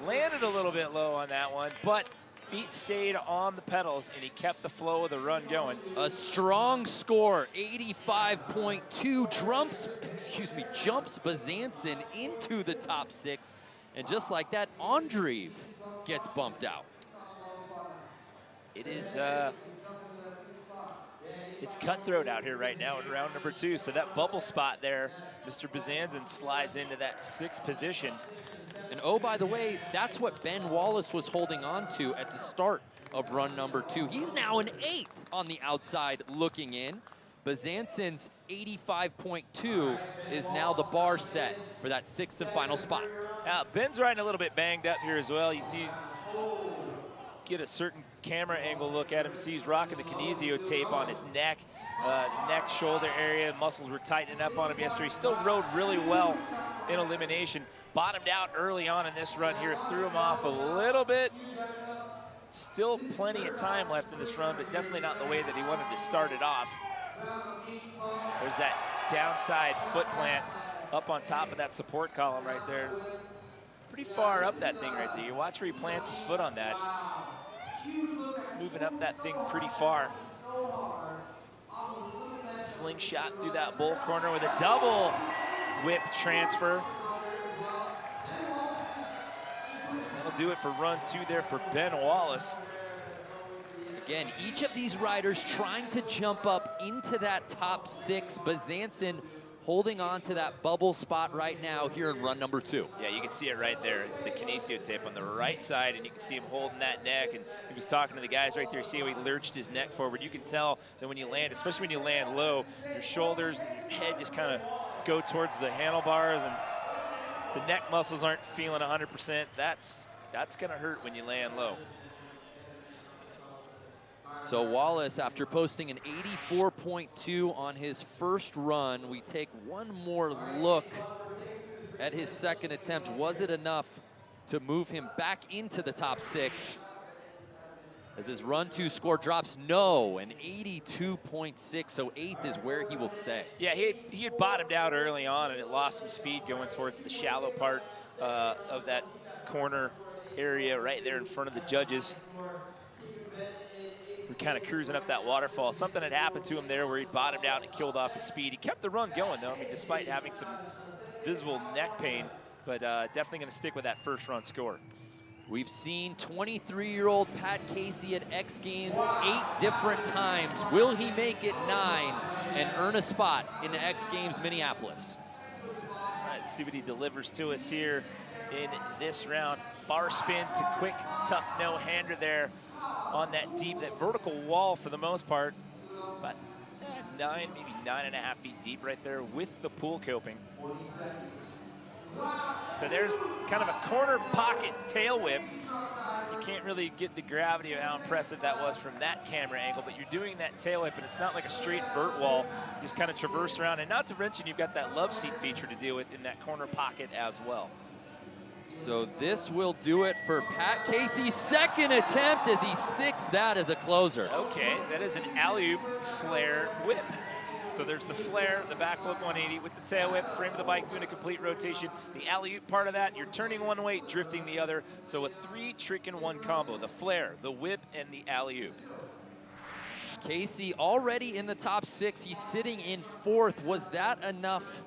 Landed a little bit low on that one, but feet stayed on the pedals, and he kept the flow of the run going. A strong score, 85.2, jumps Bezanson into the top 6, and just like that, Andreev gets bumped out. It is, it's cutthroat out here right now in round number 2. So that bubble spot there, Mr. Bezanson slides into that 6th position. And oh, by the way, that's what Ben Wallace was holding on to at the start of run number 2. He's now an 8th on the outside looking in. Bezanson's 85.2 is now the bar set for that 6th and final spot. Now, Ben's riding a little bit banged up here as well. You see, get a certain camera angle look at him. You see he's rocking the kinesio tape on his neck, shoulder area. Muscles were tightening up on him yesterday. He still rode really well in elimination. Bottomed out early on in this run here, threw him off a little bit. Still plenty of time left in this run, but definitely not the way that he wanted to start it off. There's that downside foot plant up on top of that support column right there. Pretty far up that thing right there. You watch where he plants his foot on that. It's moving up that thing pretty far. Slingshot through that bowl corner with a double whip transfer. That'll do it for run 2 there for Ben Wallace. Again, each of these riders trying to jump up into that top 6. Bezanson holding on to that bubble spot right now here in run number 2. Yeah, you can see it right there. It's the kinesio tape on the right side, and you can see him holding that neck. And he was talking to the guys right there. See how he lurched his neck forward. You can tell that when you land, especially when you land low, your shoulders and your head just kind of go towards the handlebars, and the neck muscles aren't feeling 100%. That's going to hurt when you land low. So Wallace, after posting an 84.2 on his first run, we take one more look at his second attempt. Was it enough to move him back into the top 6? As his run 2 score drops, no, an 82.6, so 8th is where he will stay. Yeah, he had bottomed out early on, and it lost some speed going towards the shallow part of that corner area right there in front of the judges. We're kind of cruising up that waterfall. Something had happened to him there where he bottomed out and killed off his speed. He kept the run going, though, I mean, despite having some visible neck pain, but definitely going to stick with that first run score. We've seen 23-year-old Pat Casey at X Games 8 different times. Will he make it 9 and earn a spot in the X Games Minneapolis? All right, let's see what he delivers to us here in this round. Bar spin to quick, tough no-hander there on that deep, that vertical wall for the most part. But 9, maybe 9.5 feet deep right there with the pool coping. So there's kind of a corner pocket tail whip. You can't really get the gravity of how impressive that was from that camera angle, but you're doing that tail whip and it's not like a straight vert wall. You just kind of traverse around, and not to mention you've got that love seat feature to deal with in that corner pocket as well. So this will do it for Pat Casey's second attempt as he sticks that as a closer. Okay, that is an alley-oop flare whip. So there's the flare, the backflip 180 with the tail whip, frame of the bike doing a complete rotation. The alley-oop part of that, you're turning one way, drifting the other. So a 3-trick-in-1 combo, the flare, the whip, and the alley-oop. Casey already in the top 6. He's sitting in 4th. Was that enough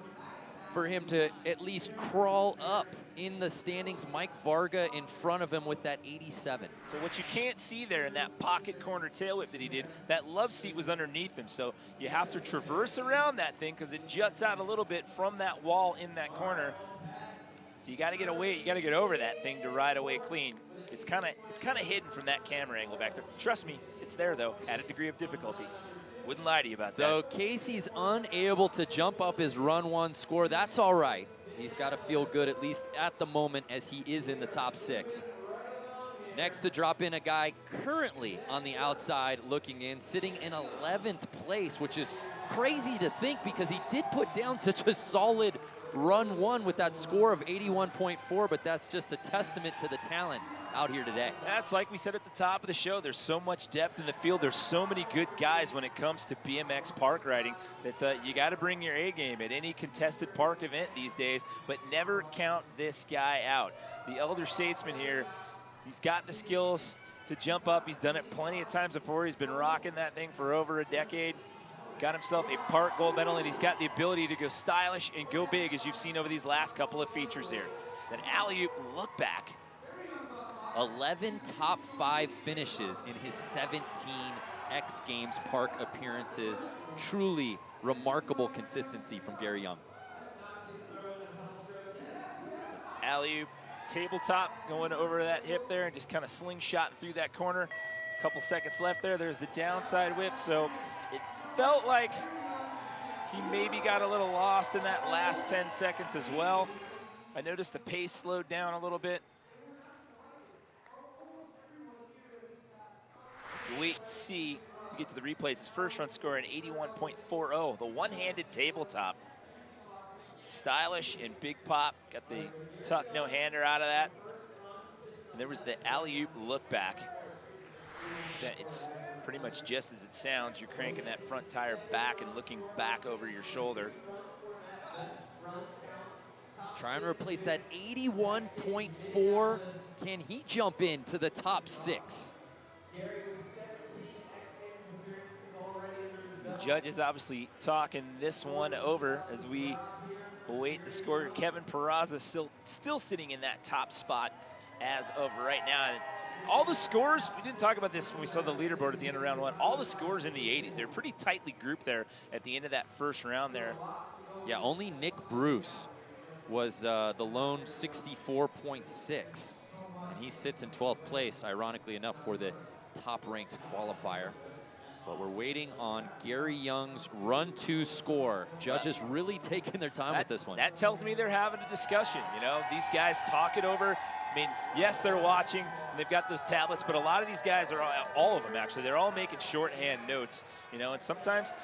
for him to at least crawl up in the standings? Mike Varga in front of him with that 87. So what you can't see there in that pocket corner tail whip that he did, that love seat was underneath him. So you have to traverse around that thing because it juts out a little bit from that wall in that corner. So you got to get away, you got to get over that thing to ride away clean. It's kind of hidden from that camera angle back there. Trust me, it's there though, at a degree of difficulty. Wouldn't lie to you about that. So Casey's unable to jump up his run 1 score. That's all right. He's got to feel good, at least at the moment, as he is in the top 6. Next to drop in a guy currently on the outside looking in, sitting in 11th place, which is crazy to think because he did put down such a solid run 1 with that score of 81.4, but that's just a testament to the talent out here today. That's like we said at the top of the show, there's so much depth in the field. There's so many good guys when it comes to BMX park riding that you got to bring your A game at any contested park event these days, but never count this guy out. The elder statesman here, he's got the skills to jump up. He's done it plenty of times before. He's been rocking that thing for over a decade. Got himself a park gold medal, and he's got the ability to go stylish and go big, as you've seen over these last couple of features here. That alley-oop look back. 11 top 5 finishes in his 17 X Games Park appearances. Truly remarkable consistency from Gary Young. Alley-oop tabletop going over that hip there and just kind of slingshotting through that corner. A couple seconds left there. There's the downside whip. So it felt like he maybe got a little lost in that last 10 seconds as well. I noticed the pace slowed down a little bit. Wait and see. We get to the replays. His first run score an 81.40. The one-handed tabletop. Stylish and big pop. Got the tuck no-hander out of that. And there was the alley-oop look back. It's pretty much just as it sounds. You're cranking that front tire back and looking back over your shoulder. Trying to replace that 81.4. Can he jump into the top 6? The judges obviously talking this one over as we await the score. Kevin Peraza still sitting in that top spot as of right now. And all the scores, we didn't talk about this when we saw the leaderboard at the end of round 1. All the scores in the 80s. They're pretty tightly grouped there at the end of that first round there. Yeah, only Nick Bruce was the lone 64.6. And he sits in 12th place, ironically enough, for the top-ranked qualifier. But we're waiting on Gary Young's run 2 score. Judges really taking their time with this one. That tells me they're having a discussion. You know, these guys talk it over. I mean, yes, they're watching, and they've got those tablets, but a lot of these guys are, all of them actually, they're all making shorthand notes, you know, and sometimes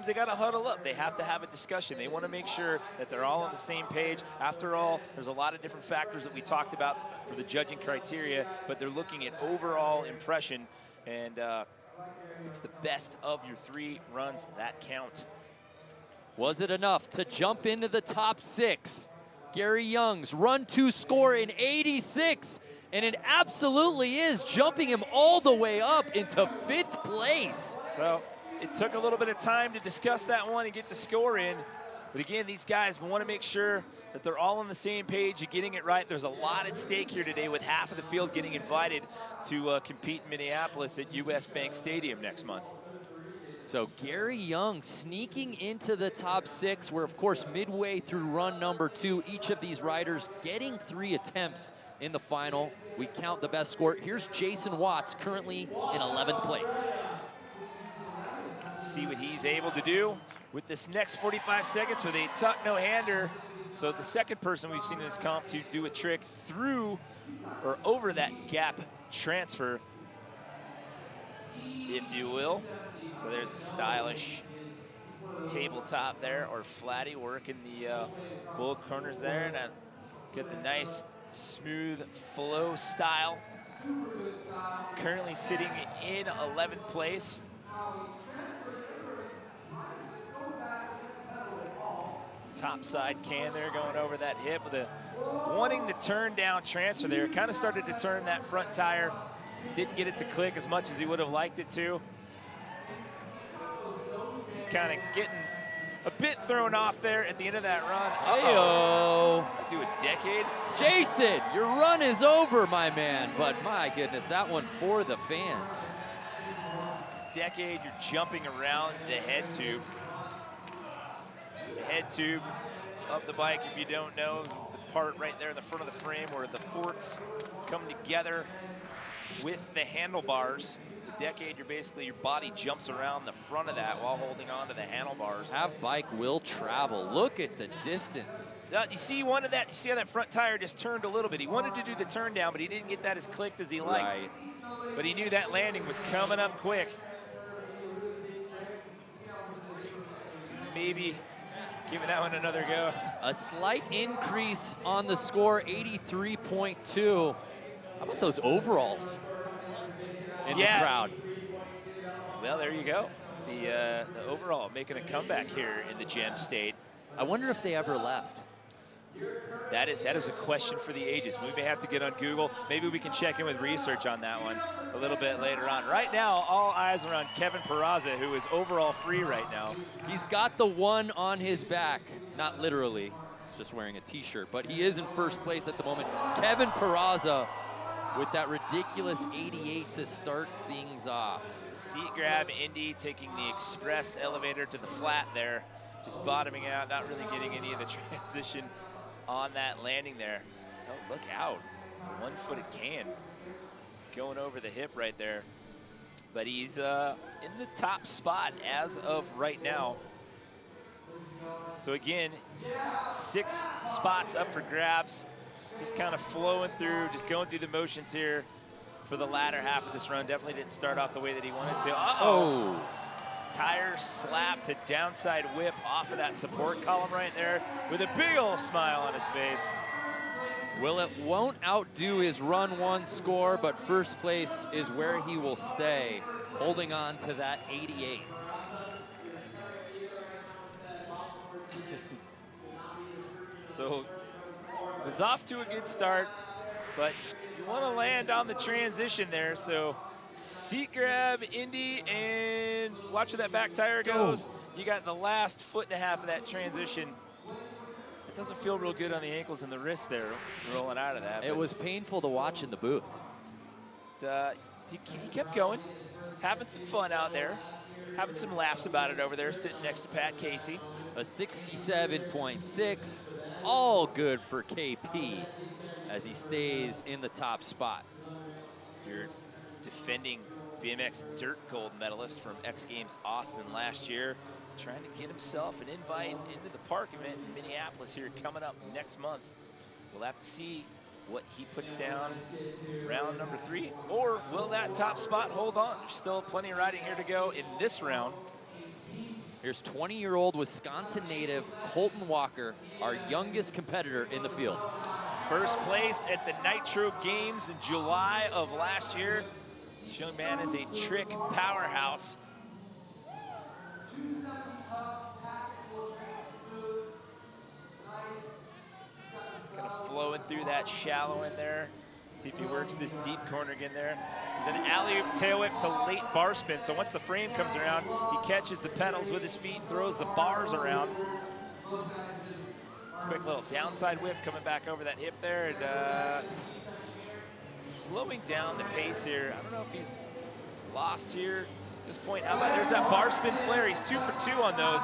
they got to huddle up. They have to have a discussion. They want to make sure that they're all on the same page. After all, there's a lot of different factors that we talked about for the judging criteria, but they're looking at overall impression, and it's the best of your 3 runs that count. Was it enough to jump into the top 6? Gary Young's run 2 score in 86, and it absolutely is, jumping him all the way up into 5th place. So it took a little bit of time to discuss that one and get the score in. But again, these guys want to make sure that they're all on the same page and getting it right. There's a lot at stake here today with half of the field getting invited to compete in Minneapolis at US Bank Stadium next month. So Gary Young sneaking into the top 6. We're, of course, midway through run number 2. Each of these riders getting 3 attempts in the final. We count the best score. Here's Jason Watts, currently in 11th place. Let's see what he's able to do with this next 45 seconds with a tuck no-hander. So the second person we've seen in this comp to do a trick through or over that gap transfer, if you will. So there's a stylish tabletop there, or flatty, working the bull corners there, and get the nice smooth flow style. Currently sitting in 11th place. Top side can there, going over that hip with a wanting the turn down transfer there. Kind of started to turn that front tire. Didn't get it to click as much as he would have liked it to. Just kind of getting a bit thrown off there at the end of that run. Hey-oh. Do a decade. Jason, your run is over, my man. But my goodness, that one for the fans. Decade, you're jumping around the head tube. The head tube of the bike, if you don't know, is the part right there in the front of the frame where the forks come together with the handlebars. The decade, you're basically, your body jumps around the front of that while holding on to the handlebars. Have bike will travel. Look at the distance. You see one of that, you see how that front tire just turned a little bit. He wanted to do the turn down, but he didn't get that as clicked as he liked. Right. But he knew that landing was coming up quick. Maybe giving that one another go. A slight increase on the score, 83.2. How about those overalls in the crowd? Well, there you go. The overall making a comeback here in the Gem State. I wonder if they ever left. That is a question for the ages. We may have to get on Google. Maybe we can check in with research on that one a little bit later on. Right now, all eyes are on Kevin Peraza, who is overall free right now. He's got the 1 on his back. Not literally. It's just wearing a t-shirt. But he is in first place at the moment. Kevin Peraza with that ridiculous 88 to start things off. Seat grab, Indy taking the express elevator to the flat there. Just bottoming out, not really getting any of the transition on that landing there. Oh, look out. One-footed can going over the hip right there. But he's in the top spot as of right now. So again, 6 spots up for grabs. Just kind of flowing through, just going through the motions here for the latter half of this run. Definitely didn't start off the way that he wanted to. Uh-oh. Tire slap to downside whip off of that support column right there with a big old smile on his face. Well, it won't outdo his run 1 score, but first place is where he will stay, holding on to that 88. So it was off to a good start, but you want to land on the transition there. So seat grab, Indy, and watch where that back tire goes. You got the last 1.5 feet of that transition. It doesn't feel real good on the ankles and the wrist there, rolling out of that. It was painful to watch in the booth. He kept going, having some fun out there, having some laughs about it over there, sitting next to Pat Casey. A 67.6, all good for KP as he stays in the top spot. Your defending BMX dirt gold medalist from X Games Austin last year, trying to get himself an invite into the park event in Minneapolis here coming up next month. We'll have to see what he puts down round number 3, or will that top spot hold on? There's still plenty of riding here to go in this round. Here's 20-year-old Wisconsin native Colton Walker, our youngest competitor in the field. First place at the Nitro Games in July of last year. This young man is a trick powerhouse. Kind of flowing through that shallow in there. See if he works this deep corner again there. There's an alley-oop tail whip to late bar spin. So once the frame comes around, he catches the pedals with his feet, throws the bars around. Quick little downside whip coming back over that hip there, and slowing down the pace here. I don't know if he's lost here this point, how about there's that bar spin flare. He's 2 for 2 on those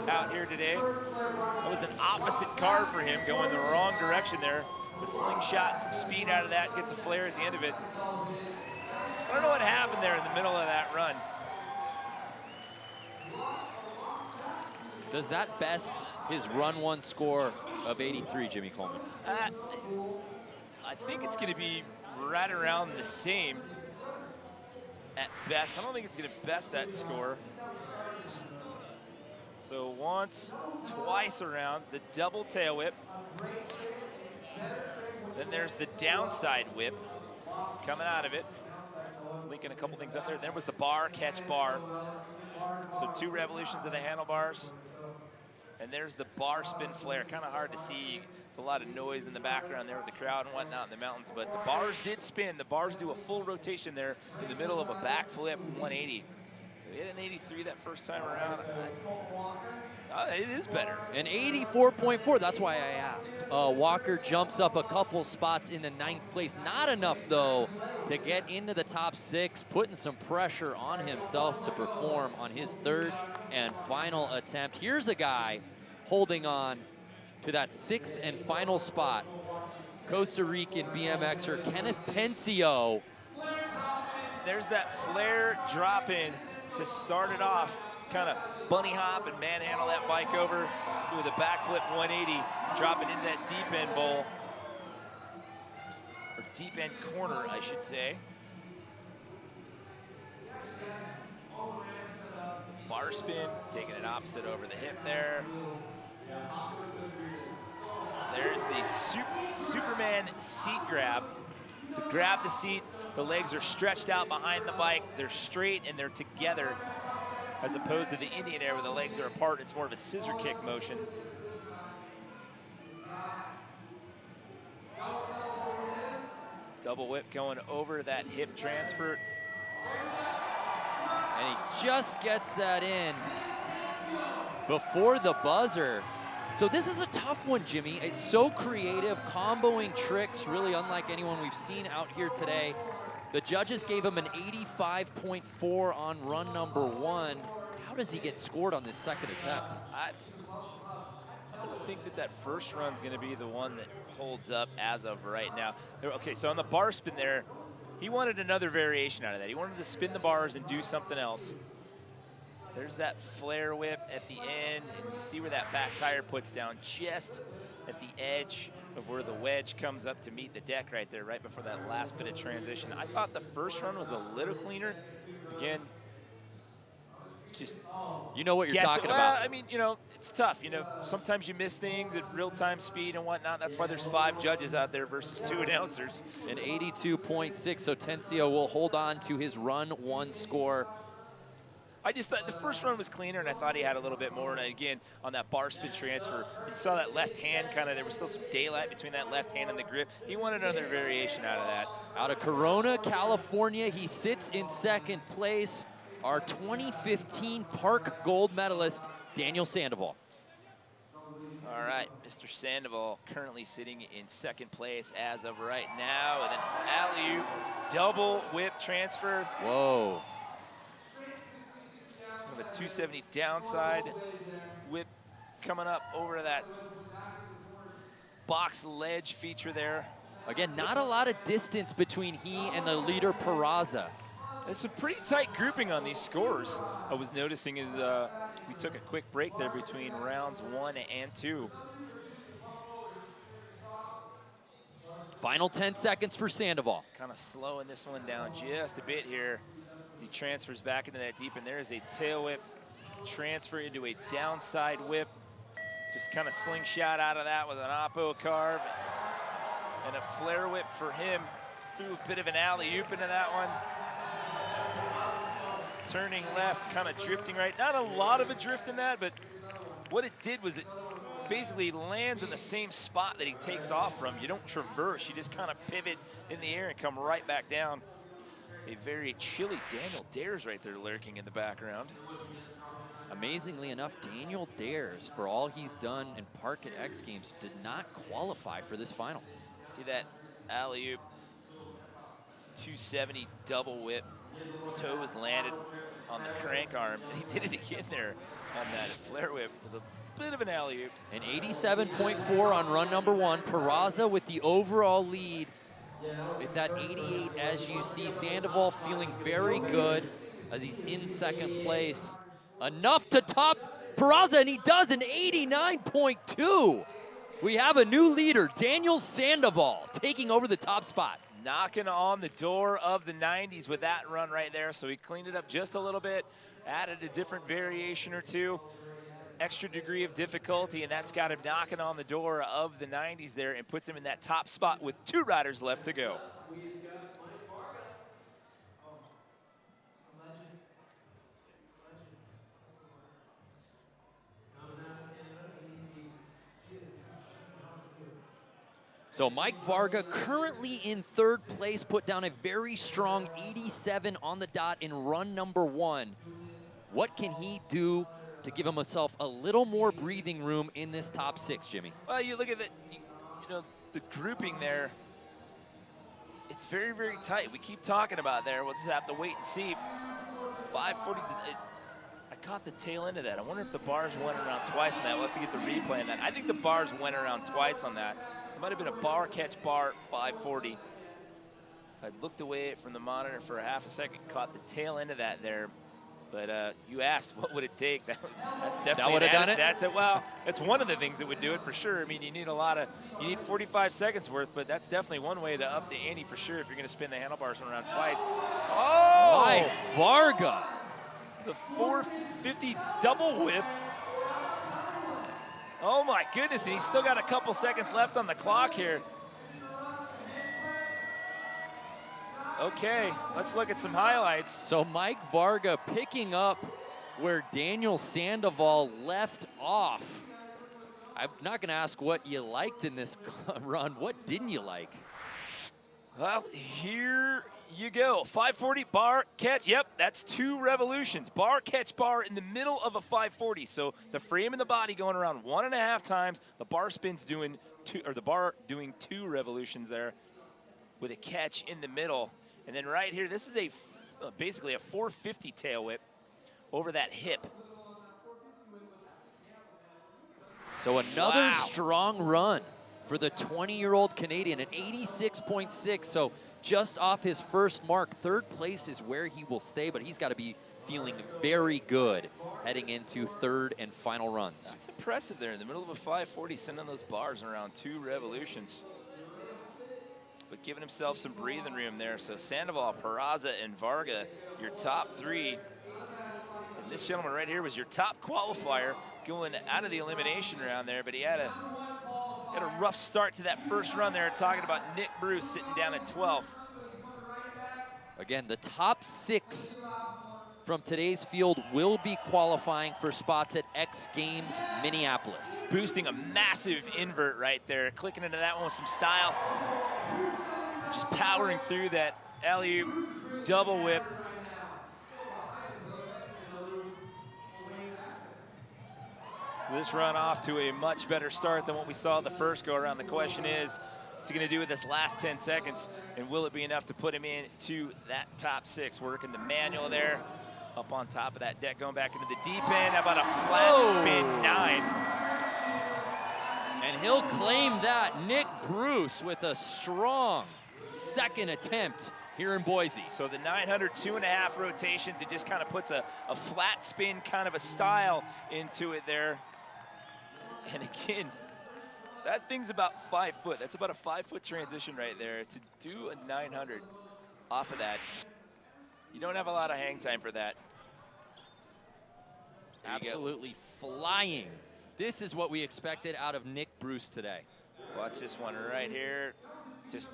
out here today. That was an opposite car for him, going the wrong direction there. But slingshot, some speed out of that, gets a flare at the end of it. I don't know what happened there in the middle of that run. Does that best his run one score of 83, Jimmy Coleman? I think it's going to be right around the same at best. I don't think it's going to best that score. So once, twice around, the double tail whip. Then there's the downside whip coming out of it. Linking a couple things up there. There was the bar, catch bar. So 2 revolutions of the handlebars. And there's the bar spin flare. Kind of hard to see. It's a lot of noise in the background there with the crowd and whatnot in the mountains. But the bars did spin. The bars do a full rotation there in the middle of a backflip 180. So he hit an 83 that first time around. It is better. An 84.4, that's why I asked. Walker jumps up a couple spots into 9th place. Not enough, though, to get into the top 6, putting some pressure on himself to perform on his 3rd and final attempt. Here's a guy holding on to that 6th and final spot. Costa Rican BMXer Kenneth Pencio. There's that flare drop in to start it off. Just kind of bunny hop and manhandle that bike over with a backflip 180, dropping into that deep end bowl. Or deep end corner, I should say. Bar spin, taking it opposite over the hip there. There's the Superman seat grab. So grab the seat, the legs are stretched out behind the bike, they're straight and they're together, as opposed to the Indian Air where the legs are apart. It's more of a scissor kick motion. Double whip going over that hip transfer. And he just gets that in before the buzzer. So this is a tough one, Jimmy. It's so creative, comboing tricks, really unlike anyone we've seen out here today. The judges gave him an 85.4 on run number 1. How does he get scored on this 2nd attempt? I think that first run's going to be the one that holds up as of right now. Okay, so on the bar spin there, he wanted another variation out of that. He wanted to spin the bars and do something else. There's that flare whip at the end, and you see where that back tire puts down just at the edge of where the wedge comes up to meet the deck right there, right before that last bit of transition. I thought the first run was a little cleaner. Again, just you know what you're talking about. I mean, you know, it's tough. You know, sometimes you miss things at real-time speed and whatnot. That's why there's 5 judges out there versus 2 announcers. An 82.6, so Tencio will hold on to his run 1 score. I just thought the first run was cleaner, and I thought he had a little bit more. And again, on that bar spin transfer, you saw that left hand kind of, there was still some daylight between that left hand and the grip. He wanted another variation out of that. Out of Corona, California, he sits in 2nd place. Our 2015 Park gold medalist, Daniel Sandoval. All right, Mr. Sandoval currently sitting in 2nd place as of right now. And then alley-oop, double whip transfer. Whoa. A 270 downside whip coming up over that box ledge feature there. Again, not a lot of distance between he and the leader, Peraza. There's some pretty tight grouping on these scores. I was noticing as we took a quick break there between rounds 1 and 2. Final 10 seconds for Sandoval. Kind of slowing this one down just a bit here. He transfers back into that deep, and there is a tail whip transfer into a downside whip. Just kind of slingshot out of that with an oppo carve. And a flare whip for him. Threw a bit of an alley-oop into that one. Turning left, kind of drifting right. Not a lot of a drift in that, but what it did was it basically lands in the same spot that he takes off from. You don't traverse, you just kind of pivot in the air and come right back down. A very chilly Daniel Dares right there lurking in the background. Amazingly enough, Daniel Dares, for all he's done in Park at X Games, did not qualify for this final. See that alley-oop, 270 double whip. Toe was landed on the crank arm, and he did it again there on that flare whip with a bit of an alley-oop. An 87.4 on run number 1. Peraza with the overall lead at that 88, as you see. Sandoval feeling very good as he's in second place. Enough to top Peraza, and he does an 89.2. We have a new leader, Daniel Sandoval, taking over the top spot. Knocking on the door of the 90s with that run right there. So he cleaned it up just a little bit, added a different variation or two, extra degree of difficulty, and that's got him knocking on the door of the 90s there and puts him in that top spot with 2 riders left to go. So Mike Varga currently in 3rd place, put down a very strong 87 on the dot in run number 1. What can he do to give himself a little more breathing room in this top 6, Jimmy? Well, you look at the, you know, the grouping there. It's very, very tight. We keep talking about there. We'll just have to wait and see. 540. I caught the tail end of that. I wonder if the bars went around twice on that. We'll have to get the replay on that. I think the bars went around twice on that. It might have been a bar catch bar 540. I looked away from the monitor for a half a second, caught the tail end of that there. But you asked, what would it take? That's definitely that would have done it. That's it. Well, it's one of the things that would do it for sure. I mean, you need you need 45 seconds worth, but that's definitely one way to up the ante for sure if you're going to spin the handlebars around twice. Oh, Mike Varga. The 450 double whip. Oh my goodness, and he's still got a couple seconds left on the clock here. Okay, let's look at some highlights. So Mike Varga picking up where Daniel Sandoval left off. I'm not gonna ask what you liked in this run. What didn't you like? Well, here you go. 540 bar catch. Yep, that's 2 revolutions. Bar catch bar in the middle of a 540. So the frame and the body going around 1.5 times. The bar spins doing 2, or the bar doing 2 revolutions there with a catch in the middle. And then right here, this is basically a 450 tail whip over that hip. So another strong run for the 20-year-old Canadian at 86.6. So just off his first mark. 3rd place is where he will stay, but he's got to be feeling very good heading into 3rd and final runs. That's impressive there in the middle of a 540, sending those bars around 2 revolutions. But giving himself some breathing room there. So Sandoval, Peraza, and Varga, your top 3. And this gentleman right here was your top qualifier going out of the elimination round there, but he had a rough start to that first run there, talking about Nick Bruce sitting down at 12th. Again, the top 6 from today's field will be qualifying for spots at X Games Minneapolis. Boosting a massive invert right there, clicking into that one with some style. Just powering through that alley-oop double whip. This run off to a much better start than what we saw the first go around. The question is, what's he gonna do with this last 10 seconds, and will it be enough to put him into that top 6? Working the manual there, up on top of that deck, going back into the deep end. How about a flat spin 9? And he'll claim that. Nick Bruce with a strong 2nd attempt here in Boise. So the 900, 2.5 rotations, it just kind of puts a flat spin kind of a style into it there. And again, that thing's about 5 foot. That's about a 5-foot transition right there. To do a 900 off of that, you don't have a lot of hang time for that. Absolutely flying. This is what we expected out of Nick Bruce today. Watch this one right here. Just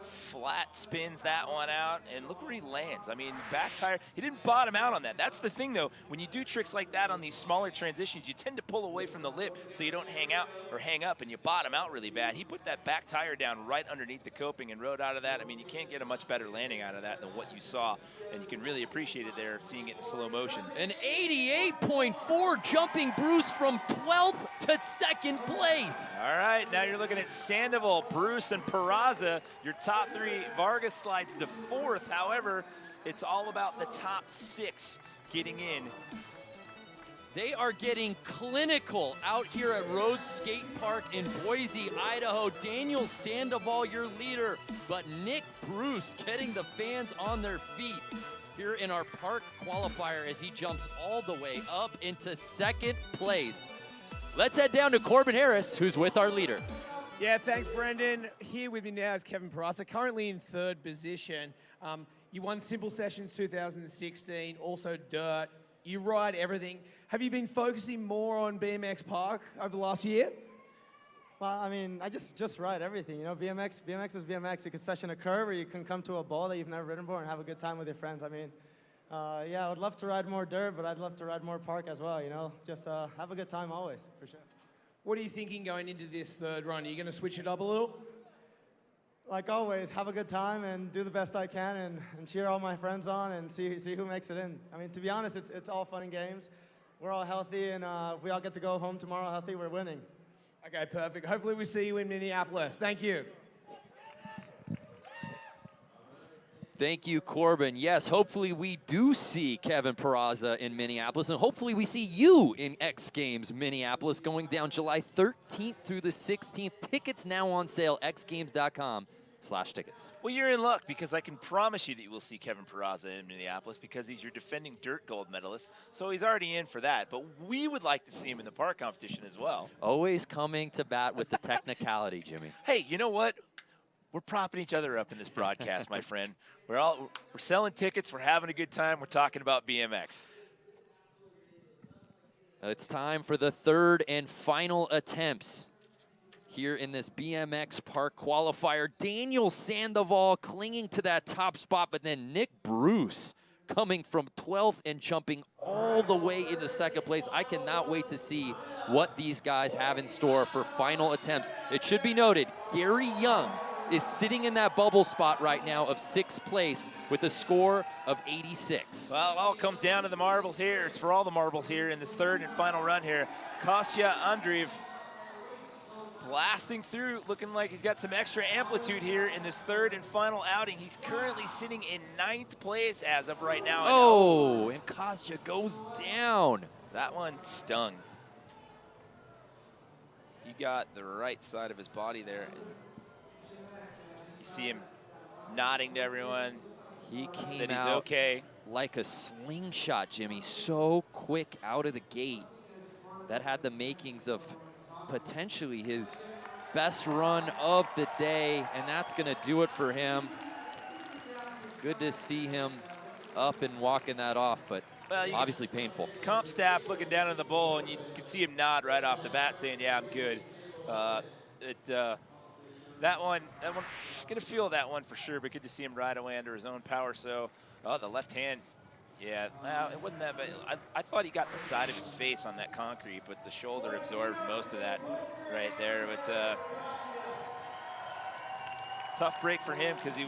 flat spins that one out, and look where he lands. I mean, back tire, he didn't bottom out on that. That's the thing, though. When you do tricks like that on these smaller transitions, you tend to pull away from the lip so you don't hang out or hang up and you bottom out really bad. He put that back tire down right underneath the coping and rode out of that. I mean, you can't get a much better landing out of that than what you saw, and you can really appreciate it there, seeing it in slow motion. An 88.4 jumping Bruce from 12th to 2nd place. All right, now you're looking at Sandoval, Bruce, and Peraza. Your top 3, Vargas slides to 4th. However, it's all about the top 6 getting in. They are getting clinical out here at Rhodes Skatepark in Boise, Idaho. Daniel Sandoval, your leader, but Nick Bruce getting the fans on their feet here in our park qualifier as he jumps all the way up into second place. Let's head down to Corbin Harris, who's with our leader. Yeah, thanks, Brendan. Here with me now is Kevin Peraza, currently in third position. You won Simple Sessions 2016, also Dirt. You ride everything. Have you been focusing more on BMX Park over the last year? Well, I mean, I just ride everything. You know, BMX is BMX. You can session a curve, or you can come to a bowl that you've never ridden before and have a good time with your friends. I mean, yeah, I would love to ride more dirt, but I'd love to ride more park as well. You know, just have a good time always, for sure. What are you thinking going into this third run? Are you going to switch it up a little? Like always, have a good time and do the best I can and cheer all my friends on and see who makes it in. I mean, to be honest, it's all fun and games. We're all healthy, and if we all get to go home tomorrow healthy, we're winning. Okay, perfect. Hopefully we see you in Minneapolis. Thank you. Thank you, Corbin. Yes, hopefully we do see Kevin Peraza in Minneapolis, and hopefully we see you in X Games Minneapolis going down July 13th through the 16th. Tickets now on sale, xgames.com/tickets. Well, you're in luck, because I can promise you that you will see Kevin Peraza in Minneapolis, because he's your defending dirt gold medalist, so he's already in for that. But we would like to see him in the park competition as well. Always coming to bat with the technicality, Jimmy. Hey, you know what? We're propping each other up in this broadcast, my friend. We're selling tickets. We're having a good time. We're talking about BMX. It's time for the third and final attempts here in this BMX Park qualifier. Daniel Sandoval clinging to that top spot, but then Nick Bruce coming from 12th and jumping all the way into second place. I cannot wait to see what these guys have in store for final attempts. It should be noted, Gary Young is sitting in that bubble spot right now of 6th place with a score of 86. Well, it all comes down to the marbles here. It's for all the marbles here in this third and final run here. Kostya Andreev blasting through, looking like he's got some extra amplitude here in this third and final outing. He's currently sitting in 9th place as of right now. Oh, and Kostya goes down. That one stung. He got the right side of his body there. You see him nodding to everyone. He came that he's out okay. like a slingshot, Jimmy. So quick out of the gate. That had the makings of potentially his best run of the day, and that's going to do it for him. Good to see him up and walking that off, but obviously painful. Comp staff looking down in the bowl, and you could see him nod right off the bat saying, yeah, I'm good. That one, gonna feel that one for sure, but good to see him ride away under his own power. So, the left hand, yeah, well, it wasn't that bad. I thought he got the side of his face on that concrete, but the shoulder absorbed most of that right there. But tough break for him, because he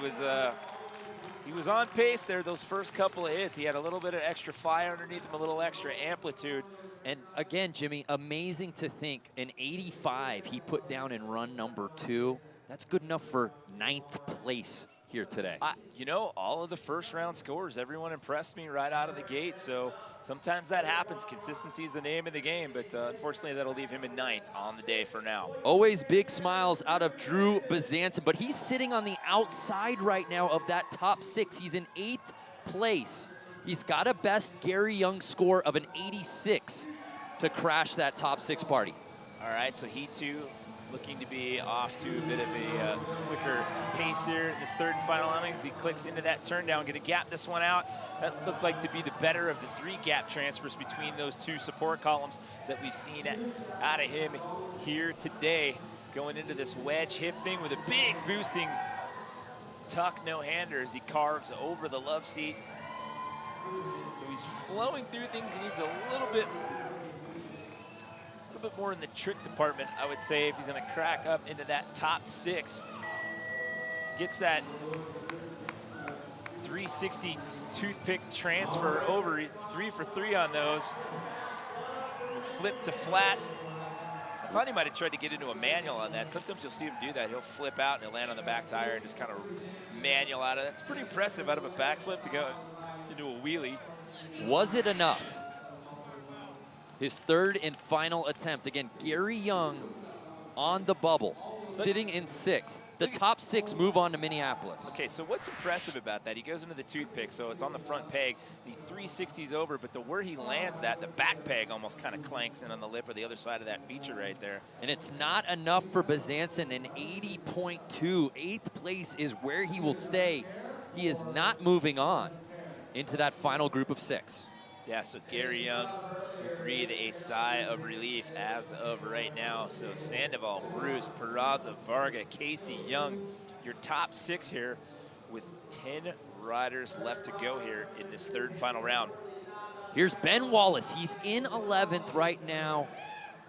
was on pace there those first couple of hits. He had a little bit of extra fire underneath him, a little extra amplitude. And again, Jimmy, amazing to think an 85 he put down in run number 2. That's good enough for 9th place here today. You know, all of the first round scores, everyone impressed me right out of the gate. So sometimes that happens. Consistency is the name of the game, but unfortunately that'll leave him in 9th on the day for now. Always big smiles out of Drew Bazanson, but he's sitting on the outside right now of that top 6. He's in 8th place. He's got a best Gary Young score of an 86 to crash that top 6 party. All right, so he too looking to be off to a bit of a quicker pace here in this third and final outing as he clicks into that turn down, going to gap this one out. That looked like to be the better of the 3 gap transfers between those 2 support columns that we've seen out of him here today. Going into this wedge hip thing with a big boosting tuck no-hander as he carves over the love seat. So he's flowing through things. He needs a little bit more in the trick department, I would say, if he's going to crack up into that top 6. Gets that 360 toothpick transfer over. It's 3 for 3 on those. Flip to flat. I thought he might have tried to get into a manual on that. Sometimes you'll see him do that. He'll flip out and he'll land on the back tire and just kind of manual out of it. It's pretty impressive out of a backflip to go into a wheelie. Was it enough? His third and final attempt. Again, Gary Young on the bubble, sitting in 6th. The top 6 move on to Minneapolis. Okay, so what's impressive about that? He goes into the toothpick, so it's on the front peg. He 360s over, but where he lands that, the back peg almost kind of clanks in on the lip or the other side of that feature right there. And it's not enough for Bezanson, an 80.2. 8th place is where he will stay. He is not moving on into that final group of 6. Yeah, so Gary Young will breathe a sigh of relief as of right now. So Sandoval, Bruce, Peraza, Varga, Casey, Young, your top 6 here with 10 riders left to go here in this third and final round. Here's Ben Wallace. He's in 11th right now.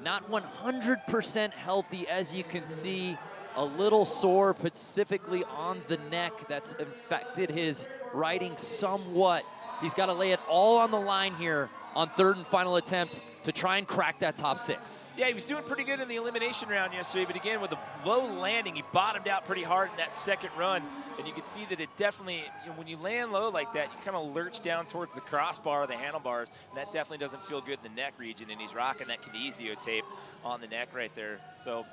Not 100% healthy, as you can see. A little sore, specifically on the neck. That's affected his riding somewhat. He's got to lay it all on the line here on third and final attempt to try and crack that top 6. Yeah, he was doing pretty good in the elimination round yesterday, but again, with a low landing, he bottomed out pretty hard in that second run, and you can see that it definitely, when you land low like that, you kind of lurch down towards the crossbar or the handlebars, and that definitely doesn't feel good in the neck region, and he's rocking that Kinesio tape on the neck right there. So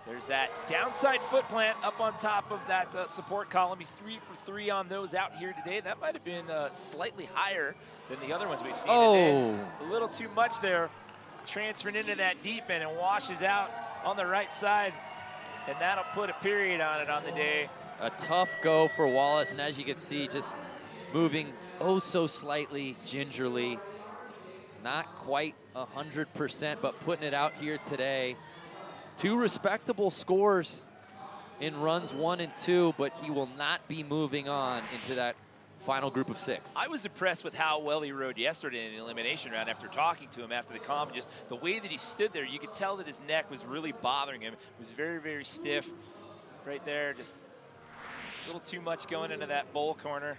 there's that downside foot plant up on top of that support column. He's 3 for 3 on those out here today. That might have been slightly higher than the other ones we've seen. Oh, a little too much there. Transferring into that deep end and washes out on the right side. And that'll put a period on it on the day. a tough go for Wallace. And as you can see, just moving oh so slightly, gingerly. Not quite 100%, but putting it out here today. 2 respectable scores in runs 1 and 2, but he will not be moving on into that final group of 6. I was impressed with how well he rode yesterday in the elimination round after talking to him after the comp. And just the way that he stood there, you could tell that his neck was really bothering him. It was very, very stiff right there. Just a little too much going into that bowl corner.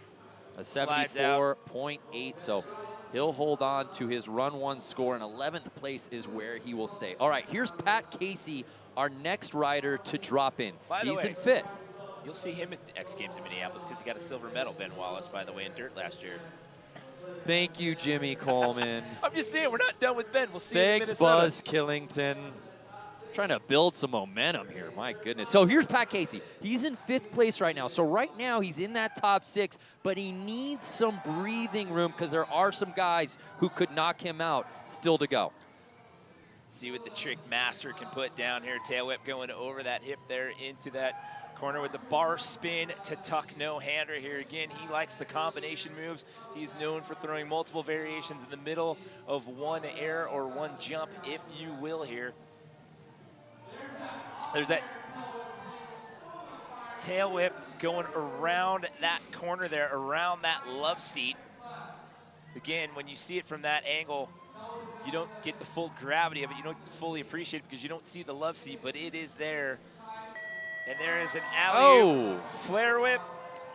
A 74.8, so he'll hold on to his run 1 score, and 11th place is where he will stay. All right, here's Pat Casey, our next rider to drop in. He's in 5th. You'll see him at the X Games in Minneapolis because he got a silver medal, Ben Wallace, by the way, in dirt last year. Thank you, Jimmy Coleman. I'm just saying, we're not done with Ben. We'll see you in Thanks, Minnesota. Buzz Killington. Trying to build some momentum here, my goodness. So here's Pat Casey. He's in 5th place right now. So right now he's in that top 6, but he needs some breathing room because there are some guys who could knock him out still to go. See what the trick master can put down here. Tail whip going over that hip there into that corner with the bar spin to tuck no hander here. Again, he likes the combination moves. He's known for throwing multiple variations in the middle of one air or one jump, if you will here. There's that tail whip going around that corner there, around that love seat. Again, when you see it from that angle, you don't get the full gravity of it. You don't fully appreciate it because you don't see the love seat, but it is there. And there is an alley-oop, flare whip,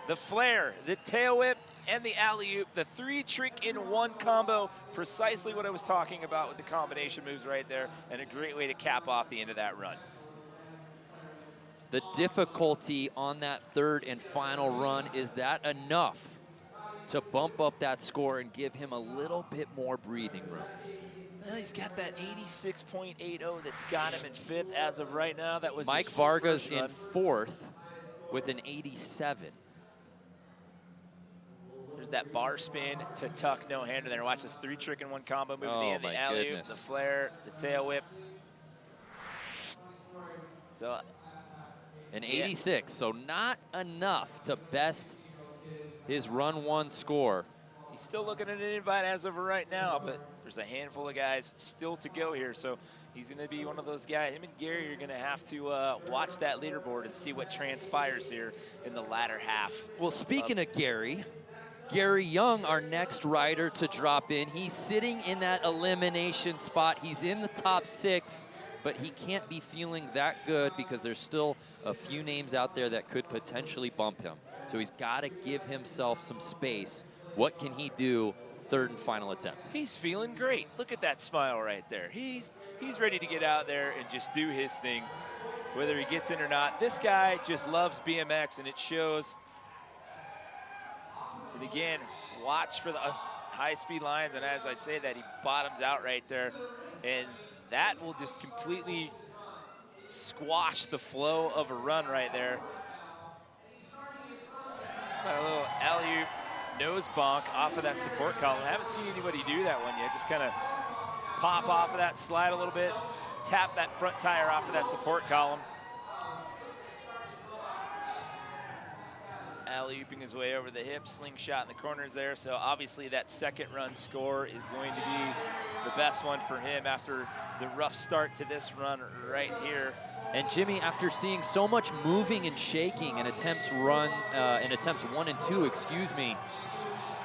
the flare, the tail whip, and the alley-oop. The 3 trick-in-1 combo, precisely what I was talking about with the combination moves right there, and a great way to cap off the end of that run. The difficulty on that third and final run, is that enough to bump up that score and give him a little bit more breathing room? Well, he's got that 86.80 that's got him in 5th as of right now. That was Mike Varga's in 4th with an 87. There's that bar spin to tuck no hander there. Watch this 3 trick-in-1 combo move at the end. The alley-oop, the flare, the tail whip. So an 86, so not enough to best his run 1 score. He's still looking at an invite as of right now, but there's a handful of guys still to go here. So he's going to be one of those guys. Him and Gary are going to have to watch that leaderboard and see what transpires here in the latter half. Well, speaking of Gary Young, our next rider to drop in. He's sitting in that elimination spot. He's in the top 6, but he can't be feeling that good because there's still a few names out there that could potentially bump him. So he's got to give himself some space. What can he do? Third and final attempt. He's feeling great. Look at that smile right there. He's ready to get out there and just do his thing, whether he gets in or not. This guy just loves BMX, and it shows. And again, watch for the high-speed lines, and as I say that, he bottoms out right there, and that will just completely squash the flow of a run right there. A little alley-oop nose bonk off of that support column. I haven't seen anybody do that one yet. Just kind of pop off of that, slide a little bit, tap that front tire off of that support column. Alley-ooping his way over the hip, slingshot in the corners there. So obviously that second run score is going to be the best one for him after the rough start to this run right here. And Jimmy, after seeing so much moving and shaking in attempts 1 and 2, excuse me,